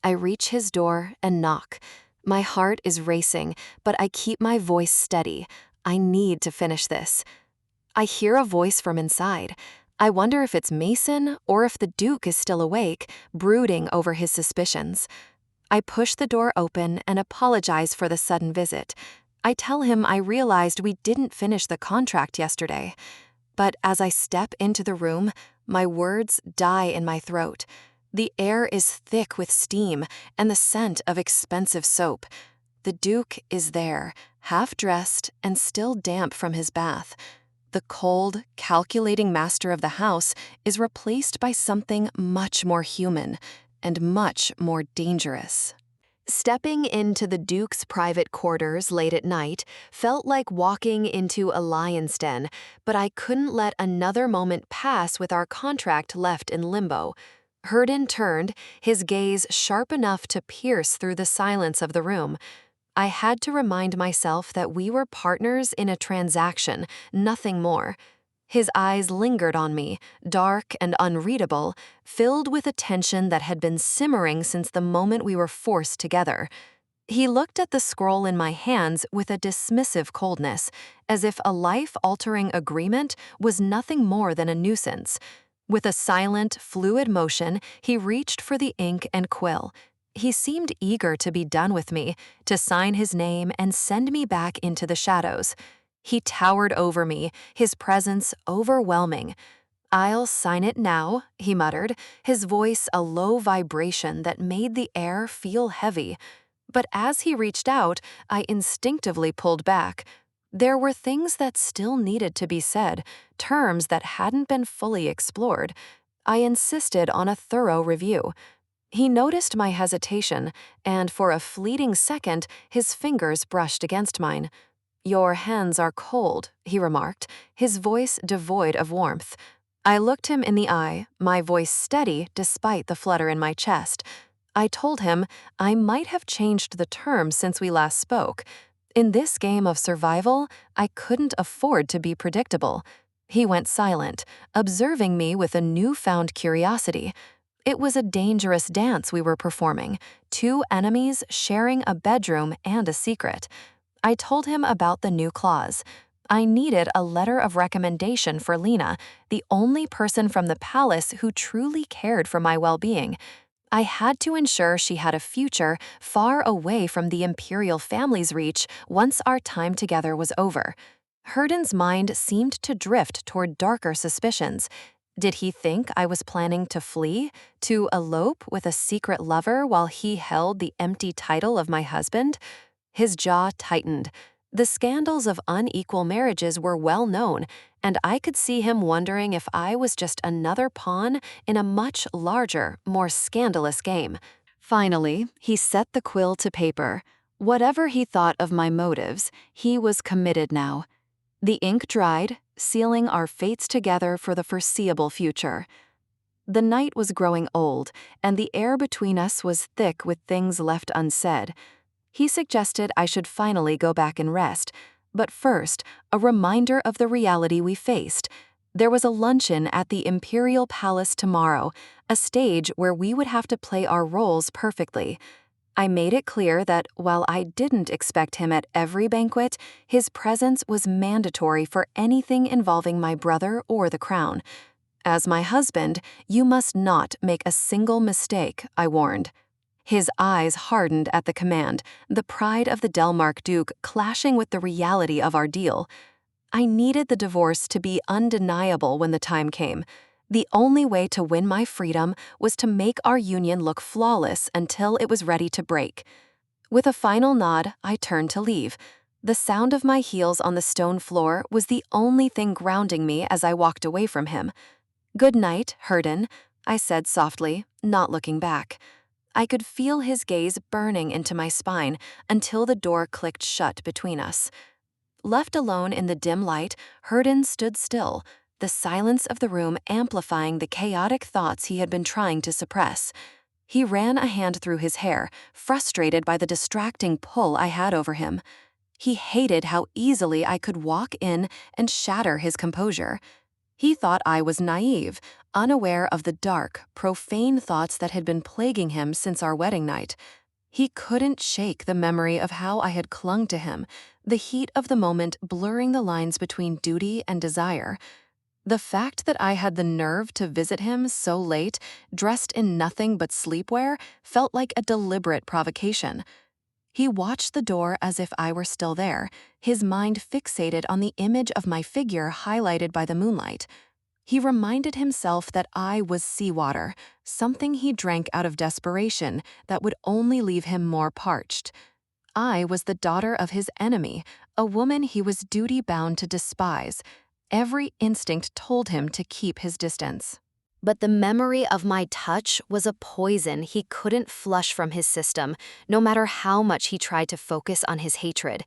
I reach his door and knock. My heart is racing, but I keep my voice steady. I need to finish this. I hear a voice from inside. I wonder if it's Mason or if the Duke is still awake, brooding over his suspicions. I push the door open and apologize for the sudden visit. I tell him I realized we didn't finish the contract yesterday. But as I step into the room, my words die in my throat. The air is thick with steam and the scent of expensive soap. The Duke is there, half-dressed and still damp from his bath. The cold, calculating master of the house is replaced by something much more human and much more dangerous. Stepping into the Duke's private quarters late at night felt like walking into a lion's den, but I couldn't let another moment pass with our contract left in limbo. Herden turned, his gaze sharp enough to pierce through the silence of the room. I had to remind myself that we were partners in a transaction, nothing more. His eyes lingered on me, dark and unreadable, filled with a tension that had been simmering since the moment we were forced together. He looked at the scroll in my hands with a dismissive coldness, as if a life-altering agreement was nothing more than a nuisance. With a silent, fluid motion, he reached for the ink and quill. He seemed eager to be done with me, to sign his name and send me back into the shadows. He towered over me, his presence overwhelming. "I'll sign it now," he muttered, his voice a low vibration that made the air feel heavy. But as he reached out, I instinctively pulled back. There were things that still needed to be said, terms that hadn't been fully explored. I insisted on a thorough review. He noticed my hesitation, and for a fleeting second, his fingers brushed against mine. "Your hands are cold," he remarked, his voice devoid of warmth. I looked him in the eye, my voice steady despite the flutter in my chest. I told him I might have changed the terms since we last spoke. In this game of survival, I couldn't afford to be predictable. He went silent, observing me with a newfound curiosity. It was a dangerous dance we were performing, two enemies sharing a bedroom and a secret. I told him about the new clause. I needed a letter of recommendation for Lena, the only person from the palace who truly cared for my well-being. I had to ensure she had a future far away from the imperial family's reach once our time together was over. Herden's mind seemed to drift toward darker suspicions. Did he think I was planning to flee, to elope with a secret lover while he held the empty title of my husband? His jaw tightened. The scandals of unequal marriages were well known, and I could see him wondering if I was just another pawn in a much larger, more scandalous game. Finally, he set the quill to paper. Whatever he thought of my motives, he was committed now. The ink dried, sealing our fates together for the foreseeable future. The night was growing old, and the air between us was thick with things left unsaid. He suggested I should finally go back and rest, but first, a reminder of the reality we faced. There was a luncheon at the Imperial Palace tomorrow, a stage where we would have to play our roles perfectly. I made it clear that while I didn't expect him at every banquet, his presence was mandatory for anything involving my brother or the crown. "As my husband, you must not make a single mistake," I warned. His eyes hardened at the command, the pride of the Delmark Duke clashing with the reality of our deal. I needed the divorce to be undeniable when the time came. The only way to win my freedom was to make our union look flawless until it was ready to break. With a final nod, I turned to leave. The sound of my heels on the stone floor was the only thing grounding me as I walked away from him. "Good night, Herden," I said softly, not looking back. I could feel his gaze burning into my spine until the door clicked shut between us. Left alone in the dim light, Herden stood still, the silence of the room amplifying the chaotic thoughts he had been trying to suppress. He ran a hand through his hair, frustrated by the distracting pull I had over him. He hated how easily I could walk in and shatter his composure. He thought I was naive, unaware of the dark, profane thoughts that had been plaguing him since our wedding night. He couldn't shake the memory of how I had clung to him, the heat of the moment blurring the lines between duty and desire. The fact that I had the nerve to visit him so late, dressed in nothing but sleepwear, felt like a deliberate provocation. He watched the door as if I were still there, his mind fixated on the image of my figure highlighted by the moonlight. He reminded himself that I was seawater, something he drank out of desperation that would only leave him more parched. I was the daughter of his enemy, a woman he was duty-bound to despise. Every instinct told him to keep his distance. But the memory of my touch was a poison he couldn't flush from his system, no matter how much he tried to focus on his hatred.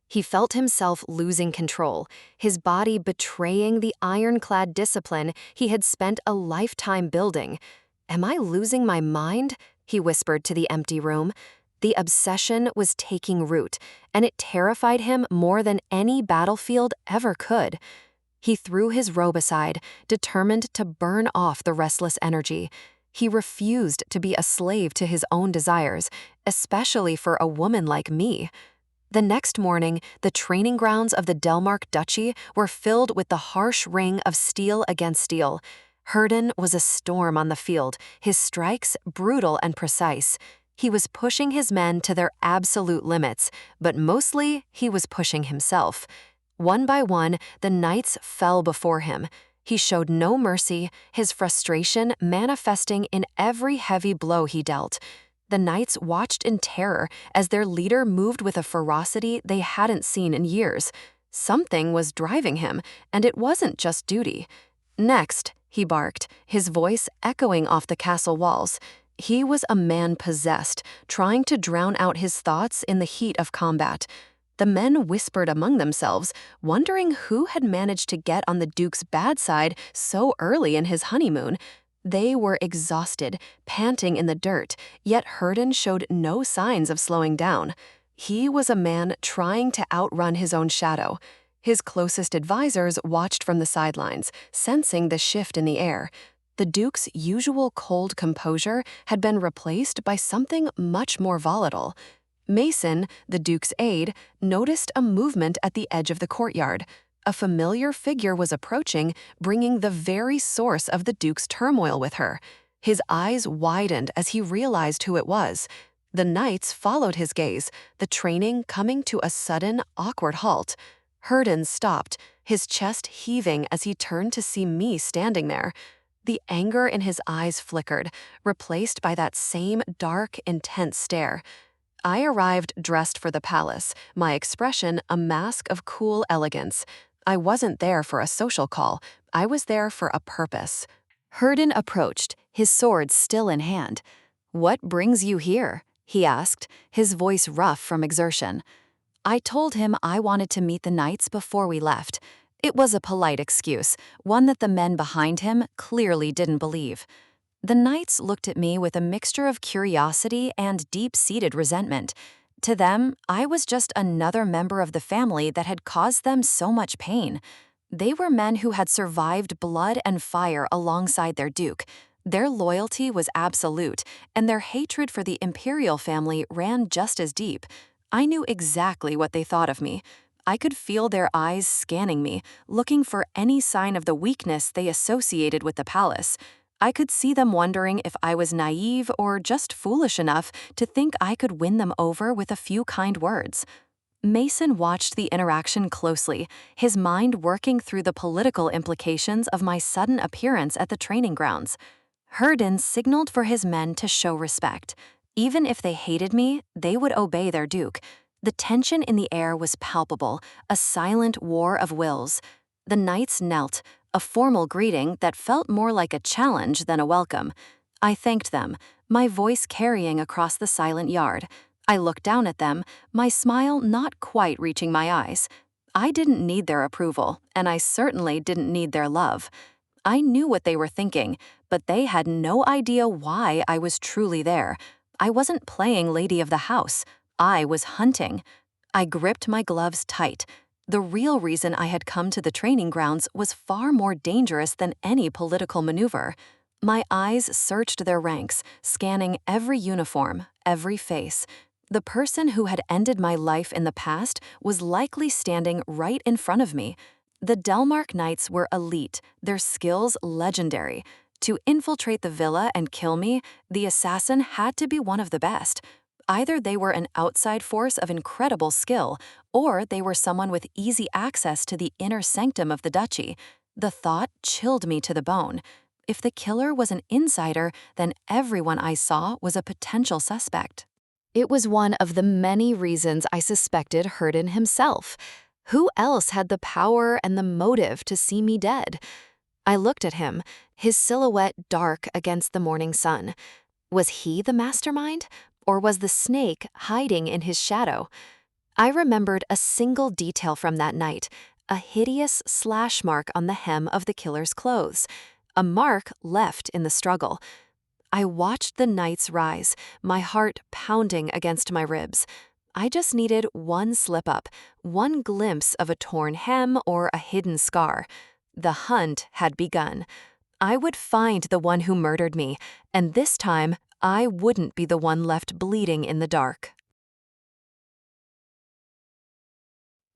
He felt himself losing control, his body betraying the ironclad discipline he had spent a lifetime building. "Am I losing my mind?" he whispered to the empty room. The obsession was taking root, and it terrified him more than any battlefield ever could. He threw his robe aside, determined to burn off the restless energy. He refused to be a slave to his own desires, especially for a woman like me. The next morning, the training grounds of the Delmark Duchy were filled with the harsh ring of steel against steel. Herden was a storm on the field, his strikes brutal and precise. He was pushing his men to their absolute limits, but mostly he was pushing himself. One by one, the knights fell before him. He showed no mercy, his frustration manifesting in every heavy blow he dealt. The knights watched in terror as their leader moved with a ferocity they hadn't seen in years. Something was driving him, and it wasn't just duty. "Next," he barked, his voice echoing off the castle walls. He was a man possessed, trying to drown out his thoughts in the heat of combat. The men whispered among themselves, wondering who had managed to get on the Duke's bad side so early in his honeymoon. They were exhausted, panting in the dirt, yet Herden showed no signs of slowing down. He was a man trying to outrun his own shadow. His closest advisors watched from the sidelines, sensing the shift in the air. The Duke's usual cold composure had been replaced by something much more volatile. Mason, the Duke's aide, noticed a movement at the edge of the courtyard. A familiar figure was approaching, bringing the very source of the Duke's turmoil with her. His eyes widened as he realized who it was. The knights followed his gaze, the training coming to a sudden, awkward halt. Herden stopped, his chest heaving as he turned to see me standing there. The anger in his eyes flickered, replaced by that same dark, intense stare. I arrived dressed for the palace, my expression a mask of cool elegance. I wasn't there for a social call, I was there for a purpose. Herden approached, his sword still in hand. "What brings you here?" he asked, his voice rough from exertion. I told him I wanted to meet the knights before we left. It was a polite excuse, one that the men behind him clearly didn't believe. The knights looked at me with a mixture of curiosity and deep-seated resentment. To them, I was just another member of the family that had caused them so much pain. They were men who had survived blood and fire alongside their duke. Their loyalty was absolute, and their hatred for the imperial family ran just as deep. I knew exactly what they thought of me. I could feel their eyes scanning me, looking for any sign of the weakness they associated with the palace. I could see them wondering if I was naive or just foolish enough to think I could win them over with a few kind words. Mason watched the interaction closely, his mind working through the political implications of my sudden appearance at the training grounds. Herden signaled for his men to show respect. Even if they hated me, they would obey their duke. The tension in the air was palpable, a silent war of wills. The knights knelt, a formal greeting that felt more like a challenge than a welcome. I thanked them, my voice carrying across the silent yard. I looked down at them, my smile not quite reaching my eyes. I didn't need their approval, and I certainly didn't need their love. I knew what they were thinking, but they had no idea why I was truly there. I wasn't playing lady of the house. I was hunting. I gripped my gloves tight. The real reason I had come to the training grounds was far more dangerous than any political maneuver. My eyes searched their ranks, scanning every uniform, every face. The person who had ended my life in the past was likely standing right in front of me. The Delmark Knights were elite, their skills legendary. To infiltrate the villa and kill me, the assassin had to be one of the best. Either they were an outside force of incredible skill, or they were someone with easy access to the inner sanctum of the duchy. The thought chilled me to the bone. If the killer was an insider, then everyone I saw was a potential suspect. It was one of the many reasons I suspected Hurden himself. Who else had the power and the motive to see me dead? I looked at him, his silhouette dark against the morning sun. Was he the mastermind? Or was the snake hiding in his shadow? I remembered a single detail from that night, a hideous slash mark on the hem of the killer's clothes, a mark left in the struggle. I watched the nights rise, my heart pounding against my ribs. I just needed one slip-up, one glimpse of a torn hem or a hidden scar. The hunt had begun. I would find the one who murdered me, and this time, I wouldn't be the one left bleeding in the dark.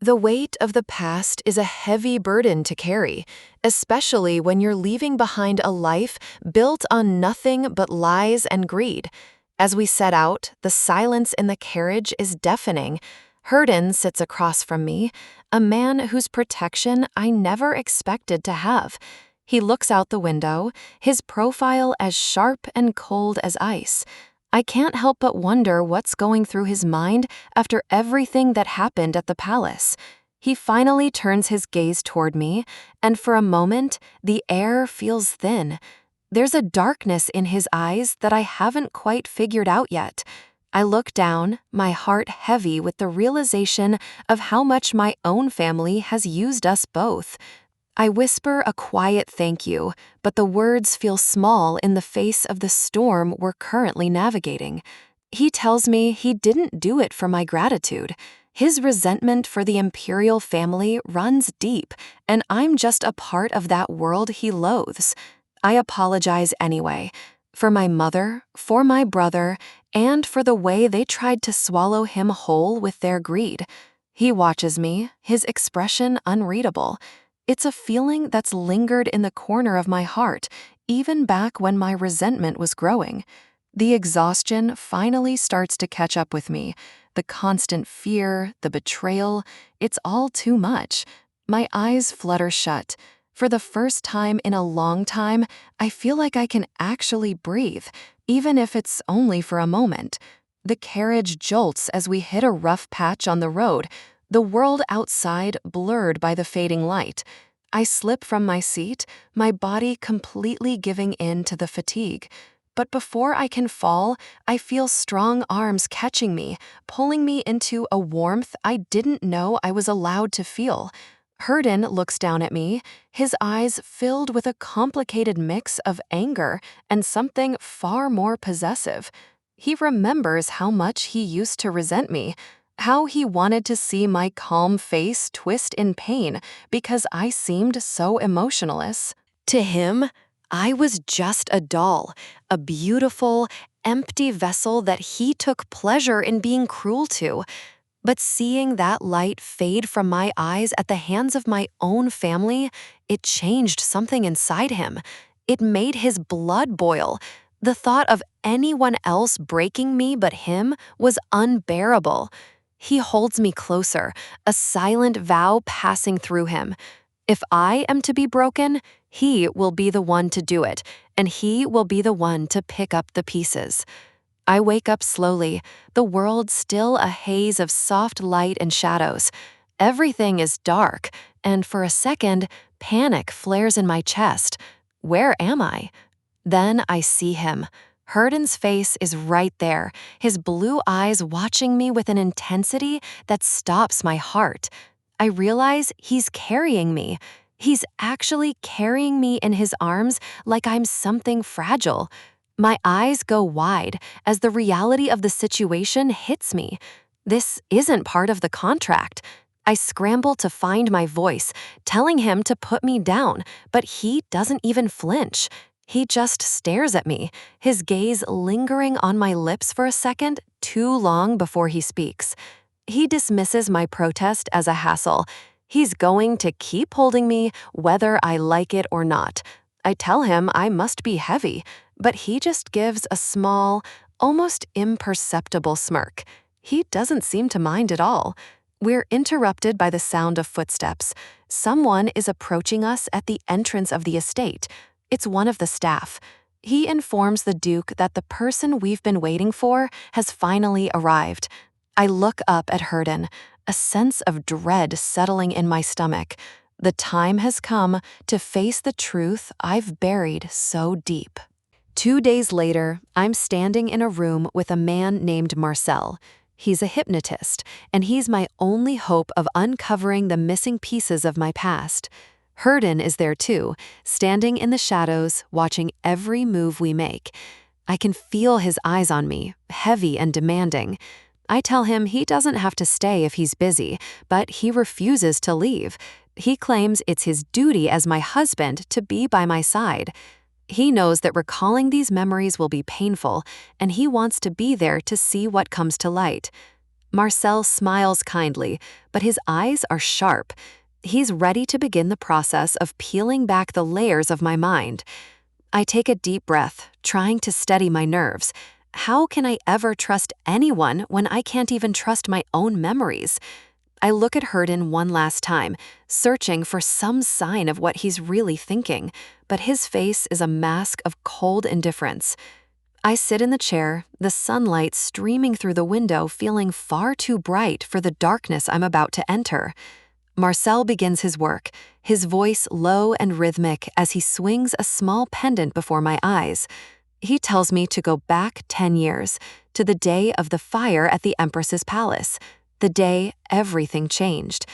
The weight of the past is a heavy burden to carry, especially when you're leaving behind a life built on nothing but lies and greed. As we set out, the silence in the carriage is deafening. Hurden sits across from me, a man whose protection I never expected to have. He looks out the window, his profile as sharp and cold as ice. I can't help but wonder what's going through his mind after everything that happened at the palace. He finally turns his gaze toward me, and for a moment, the air feels thin. There's a darkness in his eyes that I haven't quite figured out yet. I look down, my heart heavy with the realization of how much my own family has used us both. I whisper a quiet thank you, but the words feel small in the face of the storm we're currently navigating. He tells me he didn't do it for my gratitude. His resentment for the imperial family runs deep, and I'm just a part of that world he loathes. I apologize anyway. For my mother, for my brother, and for the way they tried to swallow him whole with their greed. He watches me, his expression unreadable. It's a feeling that's lingered in the corner of my heart, even back when my resentment was growing. The exhaustion finally starts to catch up with me. The constant fear, the betrayal, it's all too much. My eyes flutter shut. For the first time in a long time, I feel like I can actually breathe, even if it's only for a moment. The carriage jolts as we hit a rough patch on the road, the world outside blurred by the fading light. I slip from my seat, my body completely giving in to the fatigue. But before I can fall, I feel strong arms catching me, pulling me into a warmth I didn't know I was allowed to feel. Hurden looks down at me, his eyes filled with a complicated mix of anger and something far more possessive. He remembers how much he used to resent me, how he wanted to see my calm face twist in pain because I seemed so emotionless. To him, I was just a doll, a beautiful, empty vessel that he took pleasure in being cruel to. But seeing that light fade from my eyes at the hands of my own family, it changed something inside him. It made his blood boil. The thought of anyone else breaking me but him was unbearable. He holds me closer, a silent vow passing through him. If I am to be broken, he will be the one to do it, and he will be the one to pick up the pieces. I wake up slowly, the world still a haze of soft light and shadows. Everything is dark, and for a second, panic flares in my chest. Where am I? Then I see him. Hurden's face is right there, his blue eyes watching me with an intensity that stops my heart. I realize he's carrying me. He's actually carrying me in his arms like I'm something fragile. My eyes go wide as the reality of the situation hits me. This isn't part of the contract. I scramble to find my voice, telling him to put me down, but he doesn't even flinch. He just stares at me, his gaze lingering on my lips for a second, too long before he speaks. He dismisses my protest as a hassle. He's going to keep holding me whether I like it or not. I tell him I must be heavy, but he just gives a small, almost imperceptible smirk. He doesn't seem to mind at all. We're interrupted by the sound of footsteps. Someone is approaching us at the entrance of the estate. It's one of the staff. He informs the Duke that the person we've been waiting for has finally arrived. I look up at Herden, a sense of dread settling in my stomach. The time has come to face the truth I've buried so deep. 2 days later, I'm standing in a room with a man named Marcel. He's a hypnotist, and he's my only hope of uncovering the missing pieces of my past. Herden is there too, standing in the shadows, watching every move we make. I can feel his eyes on me, heavy and demanding. I tell him he doesn't have to stay if he's busy, but he refuses to leave. He claims it's his duty as my husband to be by my side. He knows that recalling these memories will be painful, and he wants to be there to see what comes to light. Marcel smiles kindly, but his eyes are sharp. He's ready to begin the process of peeling back the layers of my mind. I take a deep breath, trying to steady my nerves. How can I ever trust anyone when I can't even trust my own memories? I look at Herden one last time, searching for some sign of what he's really thinking, but his face is a mask of cold indifference. I sit in the chair, the sunlight streaming through the window feeling far too bright for the darkness I'm about to enter. Marcel begins his work, his voice low and rhythmic as he swings a small pendant before my eyes. He tells me to go back 10 years, to the day of the fire at the Empress's palace, the day everything changed.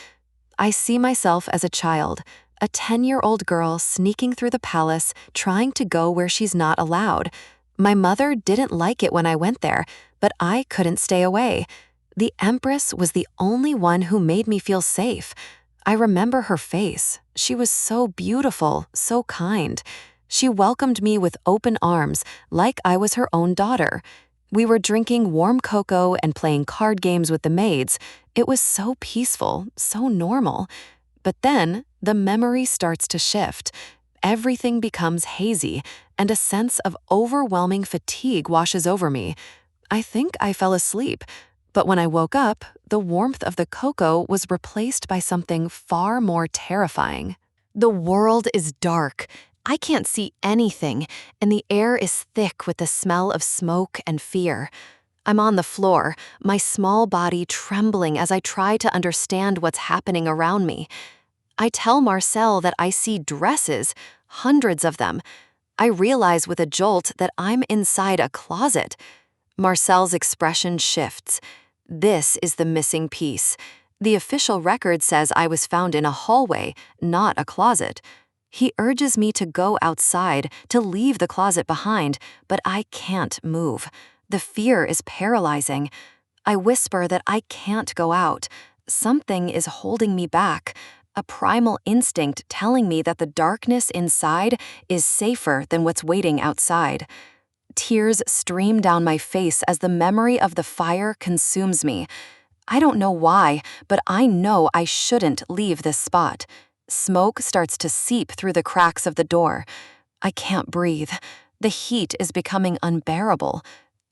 I see myself as a child, a 10-year-old girl sneaking through the palace, trying to go where she's not allowed. My mother didn't like it when I went there, but I couldn't stay away. The Empress was the only one who made me feel safe. I remember her face. She was so beautiful, so kind. She welcomed me with open arms, like I was her own daughter. We were drinking warm cocoa and playing card games with the maids. It was so peaceful, so normal. But then, the memory starts to shift. Everything becomes hazy, and a sense of overwhelming fatigue washes over me. I think I fell asleep. But when I woke up, the warmth of the cocoa was replaced by something far more terrifying. The world is dark. I can't see anything, and the air is thick with the smell of smoke and fear. I'm on the floor, my small body trembling as I try to understand what's happening around me. I tell Marcel that I see dresses, hundreds of them. I realize with a jolt that I'm inside a closet. Marcel's expression shifts. This is the missing piece. The official record says I was found in a hallway, not a closet. He urges me to go outside, to leave the closet behind, but I can't move. The fear is paralyzing. I whisper that I can't go out. Something is holding me back, a primal instinct telling me that the darkness inside is safer than what's waiting outside. Tears stream down my face as the memory of the fire consumes me. I don't know why, but I know I shouldn't leave this spot. Smoke starts to seep through the cracks of the door. I can't breathe. The heat is becoming unbearable.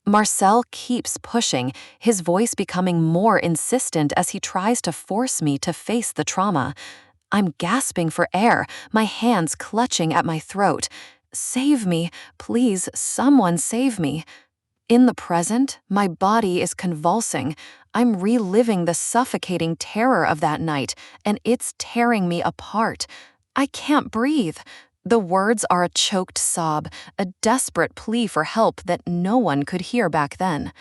Marcel keeps pushing, his voice becoming more insistent as he tries to force me to face the trauma. I'm gasping for air, my hands clutching at my throat. Save me, please, someone save me. In the present, my body is convulsing. I'm reliving the suffocating terror of that night, and it's tearing me apart. I can't breathe. The words are a choked sob, a desperate plea for help that no one could hear back then.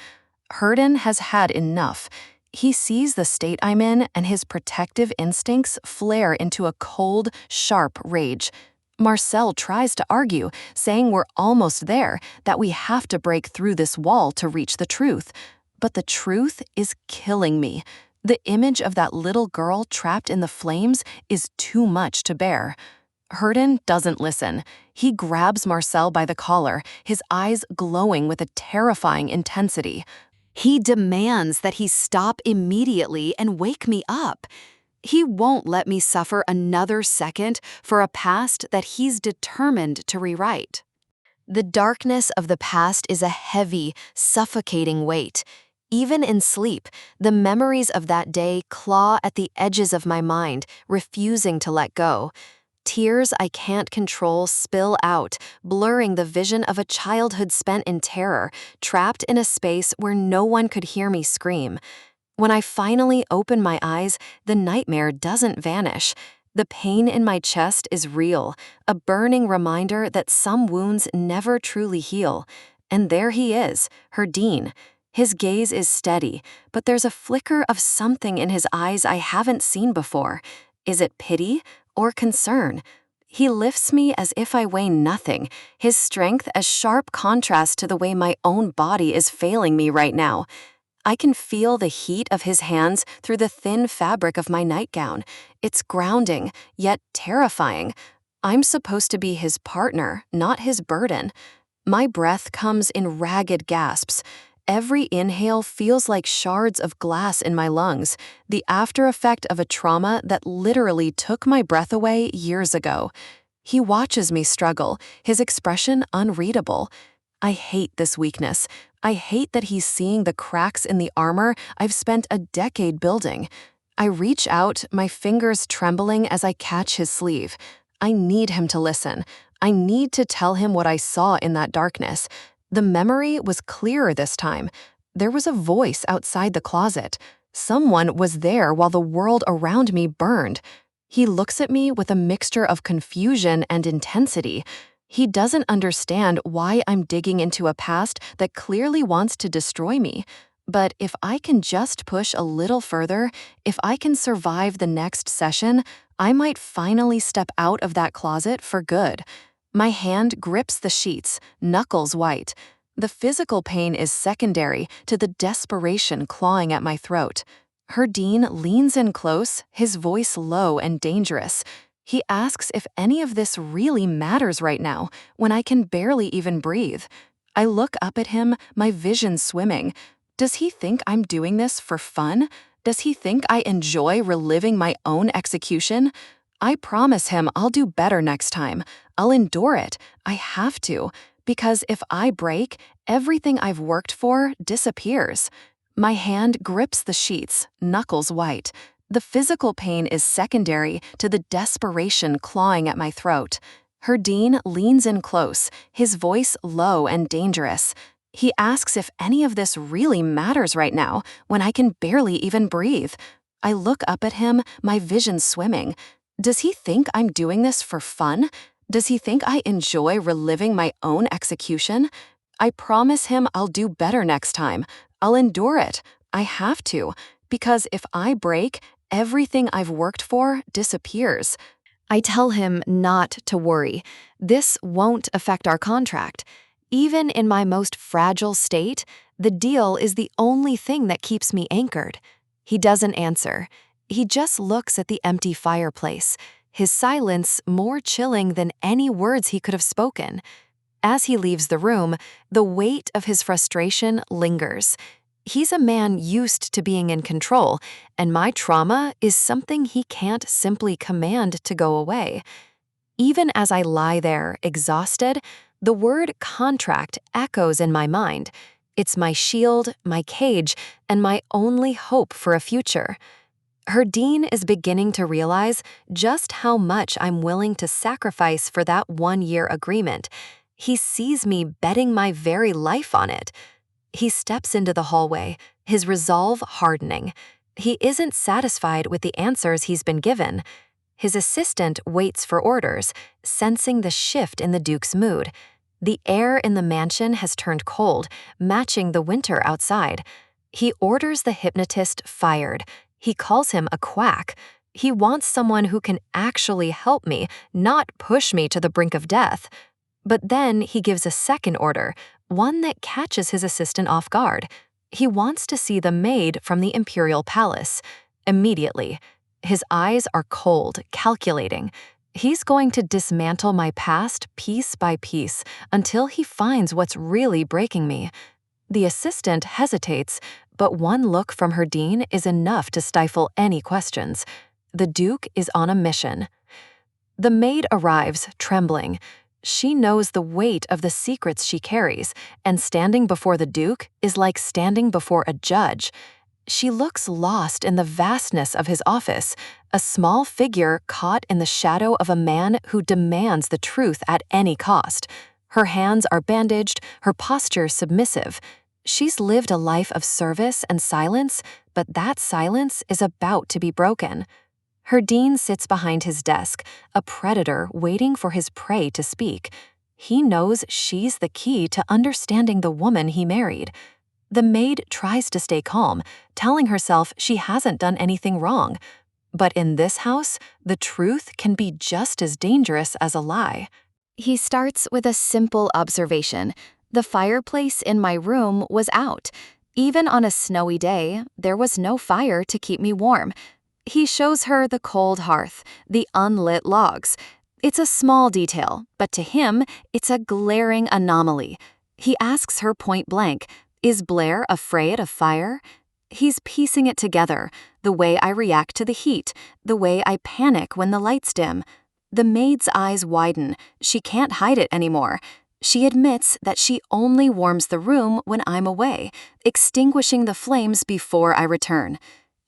Herden has had enough. He sees the state I'm in, and his protective instincts flare into a cold, sharp rage. Marcel tries to argue, saying we're almost there, that we have to break through this wall to reach the truth. But the truth is killing me. The image of that little girl trapped in the flames is too much to bear. Herden doesn't listen. He grabs Marcel by the collar, his eyes glowing with a terrifying intensity. He demands that he stop immediately and wake me up. He won't let me suffer another second for a past that he's determined to rewrite. The darkness of the past is a heavy, suffocating weight. Even in sleep, the memories of that day claw at the edges of my mind, refusing to let go. Tears I can't control spill out, blurring the vision of a childhood spent in terror, trapped in a space where no one could hear me scream. When I finally open my eyes, the nightmare doesn't vanish. The pain in my chest is real, a burning reminder that some wounds never truly heal. And there he is, Herdine. His gaze is steady, but there's a flicker of something in his eyes I haven't seen before. Is it pity or concern? He lifts me as if I weigh nothing, his strength a sharp contrast to the way my own body is failing me right now. I can feel the heat of his hands through the thin fabric of my nightgown. It's grounding, yet terrifying. I'm supposed to be his partner, not his burden. My breath comes in ragged gasps. Every inhale feels like shards of glass in my lungs, the after effect of a trauma that literally took my breath away years ago. He watches me struggle, his expression unreadable. I hate this weakness. I hate that he's seeing the cracks in the armor I've spent a decade building. I reach out, my fingers trembling as I catch his sleeve. I need him to listen. I need to tell him what I saw in that darkness. The memory was clearer this time. There was a voice outside the closet. Someone was there while the world around me burned. He looks at me with a mixture of confusion and intensity. He doesn't understand why I'm digging into a past that clearly wants to destroy me. But if I can just push a little further, if I can survive the next session, I might finally step out of that closet for good. My hand grips the sheets, knuckles white. The physical pain is secondary to the desperation clawing at my throat. Herdine leans in close, his voice low and dangerous. He asks if any of this really matters right now, when I can barely even breathe. I look up at him, my vision swimming. Does he think I'm doing this for fun? Does he think I enjoy reliving my own execution? I promise him I'll do better next time. I'll endure it. I have to. Because if I break, everything I've worked for disappears. My hand grips the sheets, knuckles white. The physical pain is secondary to the desperation clawing at my throat. Herdine leans in close, his voice low and dangerous. He asks if any of this really matters right now, when I can barely even breathe. I look up at him, my vision swimming. Does he think I'm doing this for fun? Does he think I enjoy reliving my own execution? I promise him I'll do better next time. I'll endure it. I have to. Because if I break, everything I've worked for disappears. I tell him not to worry. This won't affect our contract. Even in my most fragile state, the deal is the only thing that keeps me anchored. He doesn't answer. He just looks at the empty fireplace, his silence more chilling than any words he could have spoken. As he leaves the room, the weight of his frustration lingers. He's a man used to being in control, and my trauma is something he can't simply command to go away. Even as I lie there, exhausted, the word contract echoes in my mind. It's my shield, my cage, and my only hope for a future. Herdine is beginning to realize just how much I'm willing to sacrifice for that one-year agreement. He sees me betting my very life on it. He steps into the hallway, his resolve hardening. He isn't satisfied with the answers he's been given. His assistant waits for orders, sensing the shift in the Duke's mood. The air in the mansion has turned cold, matching the winter outside. He orders the hypnotist fired. He calls him a quack. He wants someone who can actually help me, not push me to the brink of death. But then he gives a second order, one that catches his assistant off guard. He wants to see the maid from the imperial palace. Immediately. His eyes are cold, calculating. He's going to dismantle my past piece by piece until he finds what's really breaking me. The assistant hesitates, but one look from her dean is enough to stifle any questions. The Duke is on a mission. The maid arrives, trembling. She knows the weight of the secrets she carries, and standing before the Duke is like standing before a judge. She looks lost in the vastness of his office, a small figure caught in the shadow of a man who demands the truth at any cost. Her hands are bandaged, her posture submissive. She's lived a life of service and silence, but that silence is about to be broken. Her dean sits behind his desk, a predator waiting for his prey to speak. He knows she's the key to understanding the woman he married. The maid tries to stay calm, telling herself she hasn't done anything wrong. But in this house, the truth can be just as dangerous as a lie. He starts with a simple observation. The fireplace in my room was out. Even on a snowy day, there was no fire to keep me warm. He shows her the cold hearth, the unlit logs. It's a small detail, but to him, it's a glaring anomaly. He asks her point blank, "Is Blair afraid of fire?" He's piecing it together, the way I react to the heat, the way I panic when the lights dim. The maid's eyes widen. She can't hide it anymore. She admits that she only warms the room when I'm away, extinguishing the flames before I return.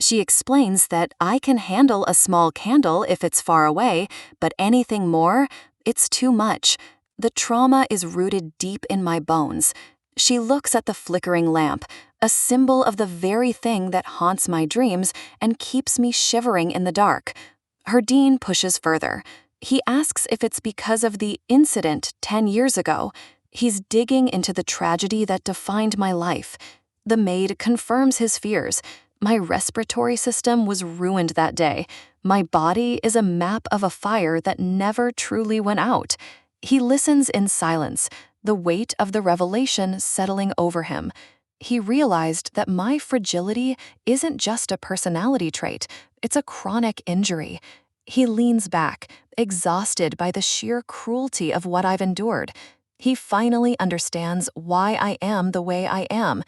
She explains that I can handle a small candle if it's far away, but anything more, it's too much. The trauma is rooted deep in my bones. She looks at the flickering lamp, a symbol of the very thing that haunts my dreams and keeps me shivering in the dark. Her dean pushes further. He asks if it's because of the incident 10 years ago. He's digging into the tragedy that defined my life. The maid confirms his fears. My respiratory system was ruined that day. My body is a map of a fire that never truly went out. He listens in silence, the weight of the revelation settling over him. He realized that my fragility isn't just a personality trait, it's a chronic injury. He leans back, exhausted by the sheer cruelty of what I've endured. He finally understands why I am the way I am.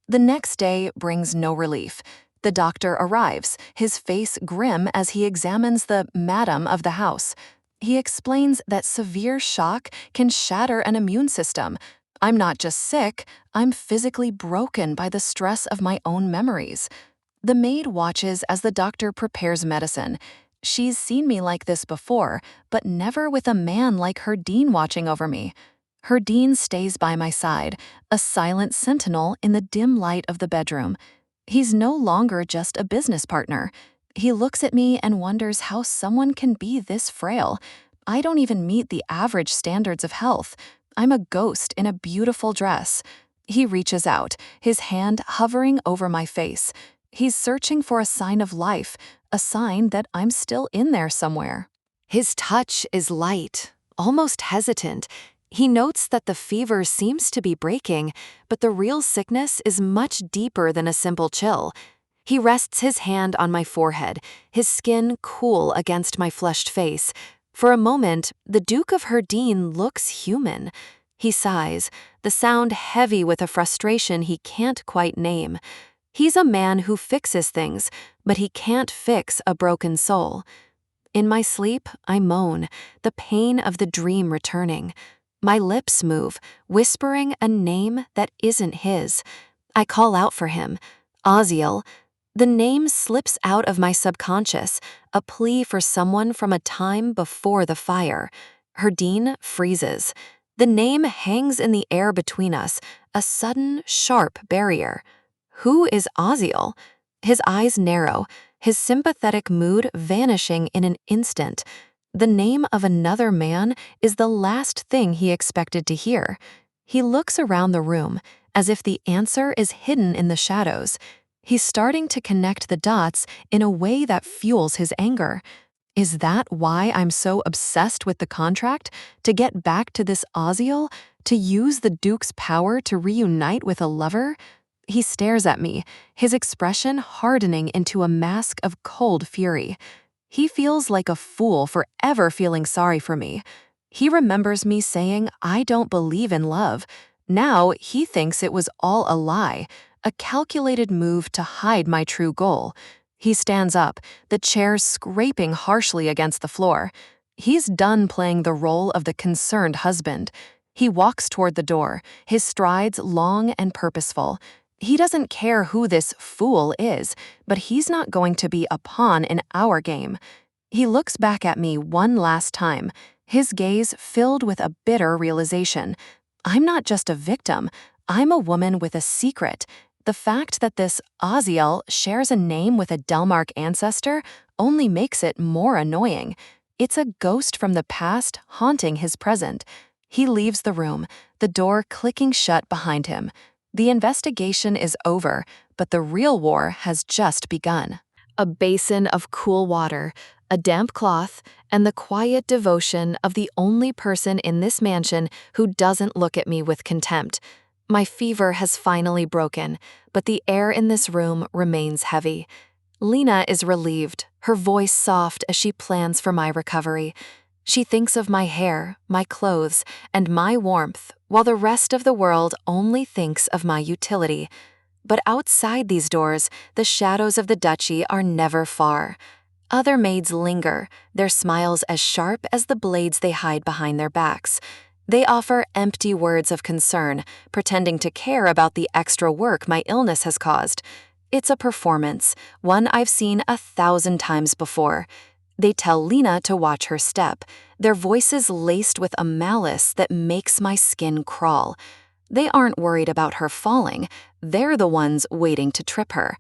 The next day brings no relief. The doctor arrives, his face grim as he examines the madam of the house. He explains that severe shock can shatter an immune system. I'm not just sick, I'm physically broken by the stress of my own memories. The maid watches as the doctor prepares medicine. She's seen me like this before, but never with a man like her dean watching over me. Her dean stays by my side, a silent sentinel in the dim light of the bedroom. He's no longer just a business partner. He looks at me and wonders how someone can be this frail. I don't even meet the average standards of health. I'm a ghost in a beautiful dress. He reaches out, his hand hovering over my face. He's searching for a sign of life, a sign that I'm still in there somewhere. His touch is light, almost hesitant. He notes that the fever seems to be breaking, but the real sickness is much deeper than a simple chill. He rests his hand on my forehead, his skin cool against my flushed face. For a moment, the Duke of Herdeen looks human. He sighs, the sound heavy with a frustration he can't quite name. He's a man who fixes things, but he can't fix a broken soul. In my sleep, I moan, the pain of the dream returning. My lips move, whispering a name that isn't his. I call out for him, Oziel. The name slips out of my subconscious, a plea for someone from a time before the fire. Herdeen freezes. The name hangs in the air between us, a sudden, sharp barrier. Who is Oziel? His eyes narrow, his sympathetic mood vanishing in an instant. The name of another man is the last thing he expected to hear. He looks around the room, as if the answer is hidden in the shadows. He's starting to connect the dots in a way that fuels his anger. Is that why I'm so obsessed with the contract? To get back to this Oziel? To use the Duke's power to reunite with a lover? He stares at me, his expression hardening into a mask of cold fury. He feels like a fool for ever feeling sorry for me. He remembers me saying I don't believe in love. Now he thinks it was all a lie, a calculated move to hide my true goal. He stands up, the chair scraping harshly against the floor. He's done playing the role of the concerned husband. He walks toward the door, his strides long and purposeful. He doesn't care who this fool is, but he's not going to be a pawn in our game. He looks back at me one last time, his gaze filled with a bitter realization. I'm not just a victim, I'm a woman with a secret. The fact that this Aziel shares a name with a Delmark ancestor only makes it more annoying. It's a ghost from the past haunting his present. He leaves the room, the door clicking shut behind him. The investigation is over, but the real war has just begun. A basin of cool water, a damp cloth, and the quiet devotion of the only person in this mansion who doesn't look at me with contempt. My fever has finally broken, but the air in this room remains heavy. Lena is relieved, her voice soft as she plans for my recovery. She thinks of my hair, my clothes, and my warmth, while the rest of the world only thinks of my utility. But outside these doors, the shadows of the duchy are never far. Other maids linger, their smiles as sharp as the blades they hide behind their backs. They offer empty words of concern, pretending to care about the extra work my illness has caused. It's a performance, one I've seen 1,000 times before. They tell Lena to watch her step, their voices laced with a malice that makes my skin crawl. They aren't worried about her falling, they're the ones waiting to trip her.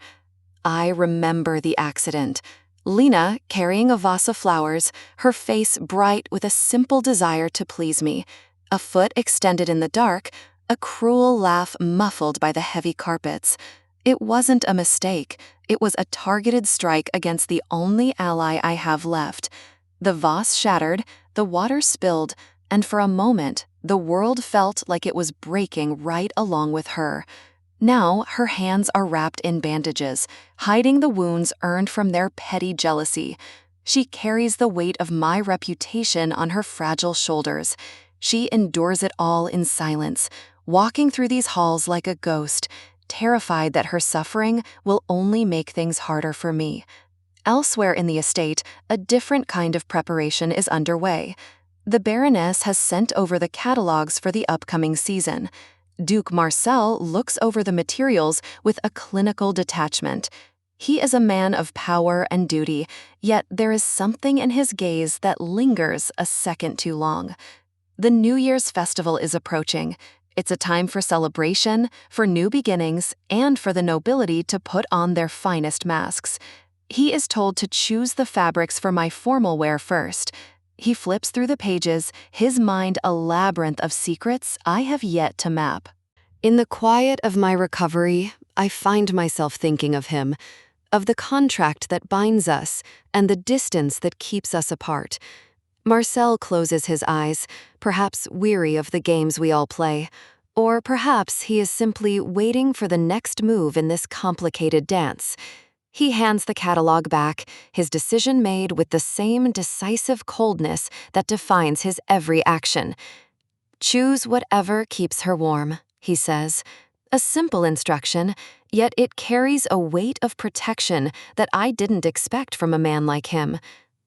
I remember the accident. Lena carrying a vase of flowers, her face bright with a simple desire to please me. A foot extended in the dark, a cruel laugh muffled by the heavy carpets. It wasn't a mistake, it was a targeted strike against the only ally I have left. The vase shattered, the water spilled, and for a moment, the world felt like it was breaking right along with her. Now, her hands are wrapped in bandages, hiding the wounds earned from their petty jealousy. She carries the weight of my reputation on her fragile shoulders. She endures it all in silence, walking through these halls like a ghost, terrified that her suffering will only make things harder for me. Elsewhere in the estate, a different kind of preparation is underway. The Baroness has sent over the catalogs for the upcoming season. Duke Marcel looks over the materials with a clinical detachment. He is a man of power and duty, yet there is something in his gaze that lingers a second too long. The New Year's festival is approaching. It's a time for celebration, for new beginnings, and for the nobility to put on their finest masks. He is told to choose the fabrics for my formal wear first. He flips through the pages, his mind a labyrinth of secrets I have yet to map. In the quiet of my recovery, I find myself thinking of him, of the contract that binds us and the distance that keeps us apart. Marcel closes his eyes, perhaps weary of the games we all play. Or perhaps he is simply waiting for the next move in this complicated dance. He hands the catalog back, his decision made with the same decisive coldness that defines his every action. Choose whatever keeps her warm, he says. A simple instruction, yet it carries a weight of protection that I didn't expect from a man like him.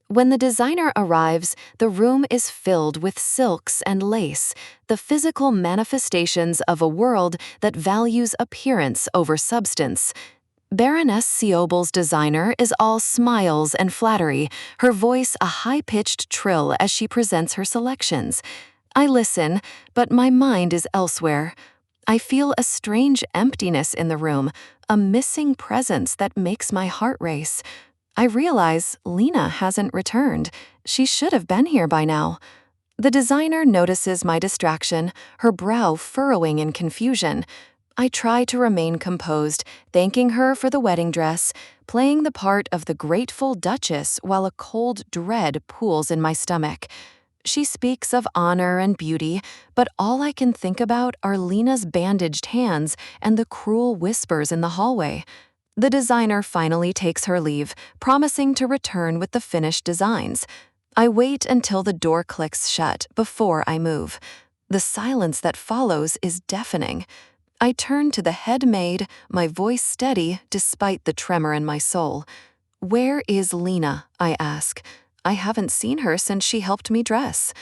When the designer arrives, the room is filled with silks and lace, the physical manifestations of a world that values appearance over substance. Baroness Siobel's designer is all smiles and flattery, her voice a high-pitched trill as she presents her selections. I listen, but my mind is elsewhere. I feel a strange emptiness in the room, a missing presence that makes my heart race. I realize Lena hasn't returned. She should have been here by now. The designer notices my distraction, her brow furrowing in confusion. I try to remain composed, thanking her for the wedding dress, playing the part of the grateful Duchess while a cold dread pools in my stomach. She speaks of honor and beauty, but all I can think about are Lena's bandaged hands and the cruel whispers in the hallway. The designer finally takes her leave, promising to return with the finished designs. I wait until the door clicks shut before I move. The silence that follows is deafening. I turn to the head maid, my voice steady despite the tremor in my soul. "Where is Lena?" I ask. I haven't seen her since she helped me dress.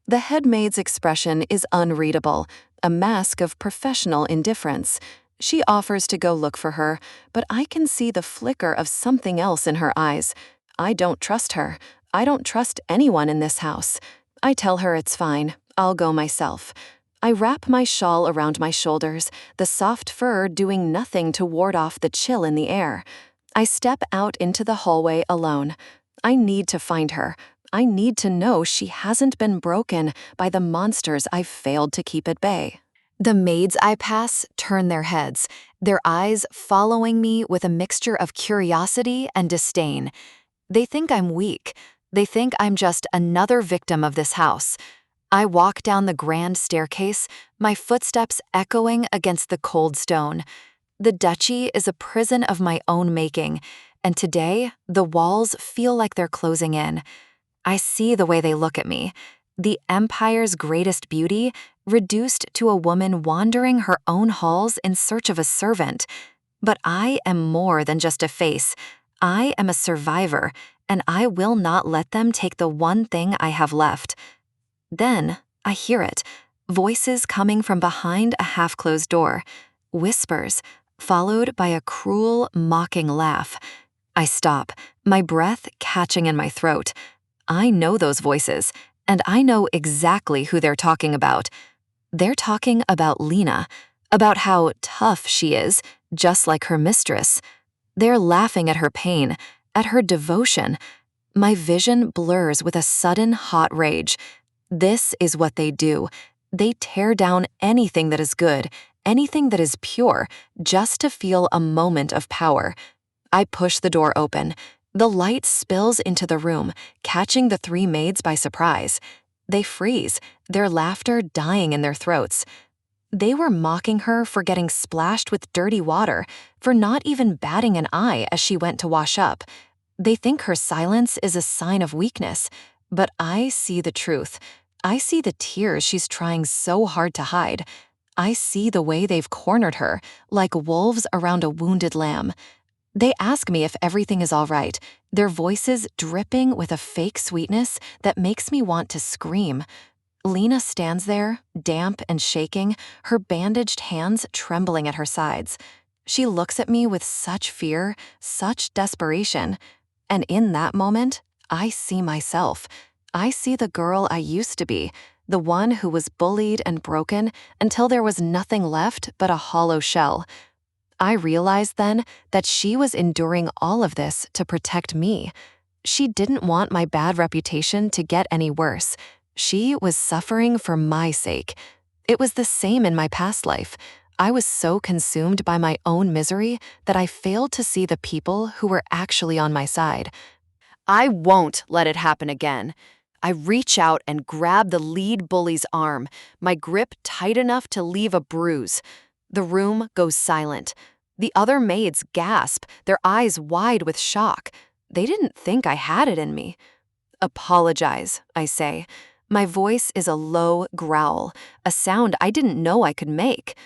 The head maid's expression is unreadable, a mask of professional indifference. She offers to go look for her, but I can see the flicker of something else in her eyes. I don't trust her. I don't trust anyone in this house. I tell her it's fine. I'll go myself. I wrap my shawl around my shoulders, the soft fur doing nothing to ward off the chill in the air. I step out into the hallway alone. I need to find her. I need to know she hasn't been broken by the monsters I've failed to keep at bay. The maids I pass turn their heads, their eyes following me with a mixture of curiosity and disdain. They think I'm weak. They think I'm just another victim of this house. I walk down the grand staircase, my footsteps echoing against the cold stone. The duchy is a prison of my own making, and today the walls feel like they're closing in. I see the way they look at me. The empire's greatest beauty, reduced to a woman wandering her own halls in search of a servant. But I am more than just a face. I am a survivor, and I will not let them take the one thing I have left. Then I hear it, voices coming from behind a half-closed door, whispers, followed by a cruel, mocking laugh. I stop, my breath catching in my throat. I know those voices, and I know exactly who they're talking about. They're talking about Lena, about how tough she is, just like her mistress. They're laughing at her pain, at her devotion. My vision blurs with a sudden hot rage. This is what they do. They tear down anything that is good, anything that is pure, just to feel a moment of power. I push the door open. The light spills into the room, catching the three maids by surprise. They freeze, their laughter dying in their throats. They were mocking her for getting splashed with dirty water, for not even batting an eye as she went to wash up. They think her silence is a sign of weakness, but I see the truth. I see the tears she's trying so hard to hide. I see the way they've cornered her, like wolves around a wounded lamb. They ask me if everything is all right, their voices dripping with a fake sweetness that makes me want to scream. Lena stands there, damp and shaking, her bandaged hands trembling at her sides. She looks at me with such fear, such desperation. And in that moment, I see myself. I see the girl I used to be, the one who was bullied and broken until there was nothing left but a hollow shell. I realized then that she was enduring all of this to protect me. She didn't want my bad reputation to get any worse. She was suffering for my sake. It was the same in my past life. I was so consumed by my own misery that I failed to see the people who were actually on my side. I won't let it happen again. I reach out and grab the lead bully's arm, my grip tight enough to leave a bruise. The room goes silent. The other maids gasp, their eyes wide with shock. They didn't think I had it in me. "Apologize," I say. My voice is a low growl, a sound I didn't know I could make.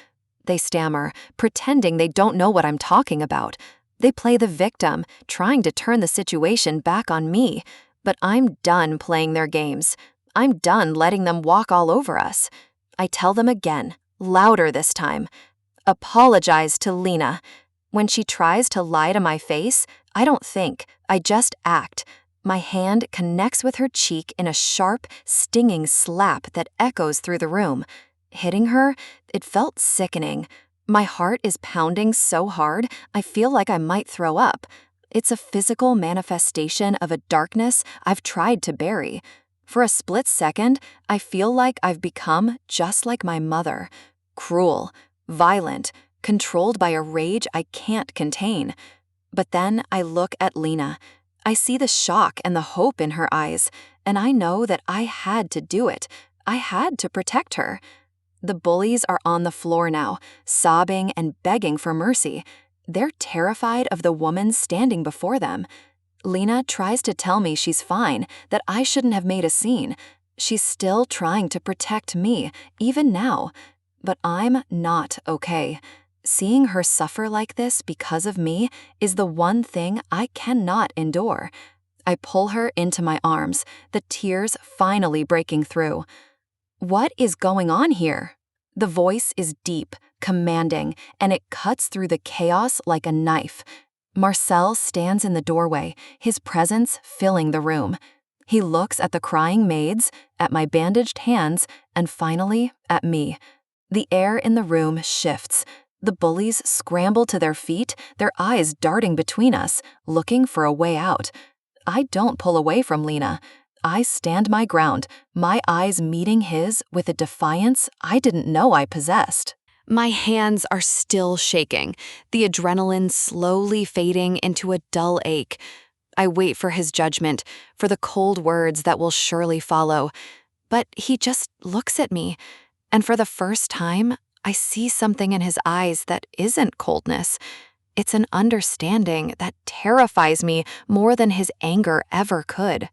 They stammer, pretending they don't know what I'm talking about. They play the victim, trying to turn the situation back on me. But I'm done playing their games. I'm done letting them walk all over us. I tell them again, louder this time. Apologize to Lena. When she tries to lie to my face, I don't think, I just act. My hand connects with her cheek in a sharp, stinging slap that echoes through the room. Hitting her, it felt sickening. My heart is pounding so hard, I feel like I might throw up. It's a physical manifestation of a darkness I've tried to bury. For a split second, I feel like I've become just like my mother. Cruel, violent, controlled by a rage I can't contain. But then I look at Lena. I see the shock and the hope in her eyes, and I know that I had to do it. I had to protect her. The bullies are on the floor now, sobbing and begging for mercy. They're terrified of the woman standing before them. Lena tries to tell me she's fine, that I shouldn't have made a scene. She's still trying to protect me, even now. But I'm not okay. Seeing her suffer like this because of me is the one thing I cannot endure. I pull her into my arms, the tears finally breaking through. What is going on here? The voice is deep, commanding, and it cuts through the chaos like a knife. Marcel stands in the doorway, his presence filling the room. He looks at the crying maids, at my bandaged hands, and finally at me. The air in the room shifts. The bullies scramble to their feet, their eyes darting between us, looking for a way out. I don't pull away from Lena. I stand my ground, my eyes meeting his with a defiance I didn't know I possessed. My hands are still shaking, the adrenaline slowly fading into a dull ache. I wait for his judgment, for the cold words that will surely follow. But he just looks at me, and for the first time, I see something in his eyes that isn't coldness. It's an understanding that terrifies me more than his anger ever could.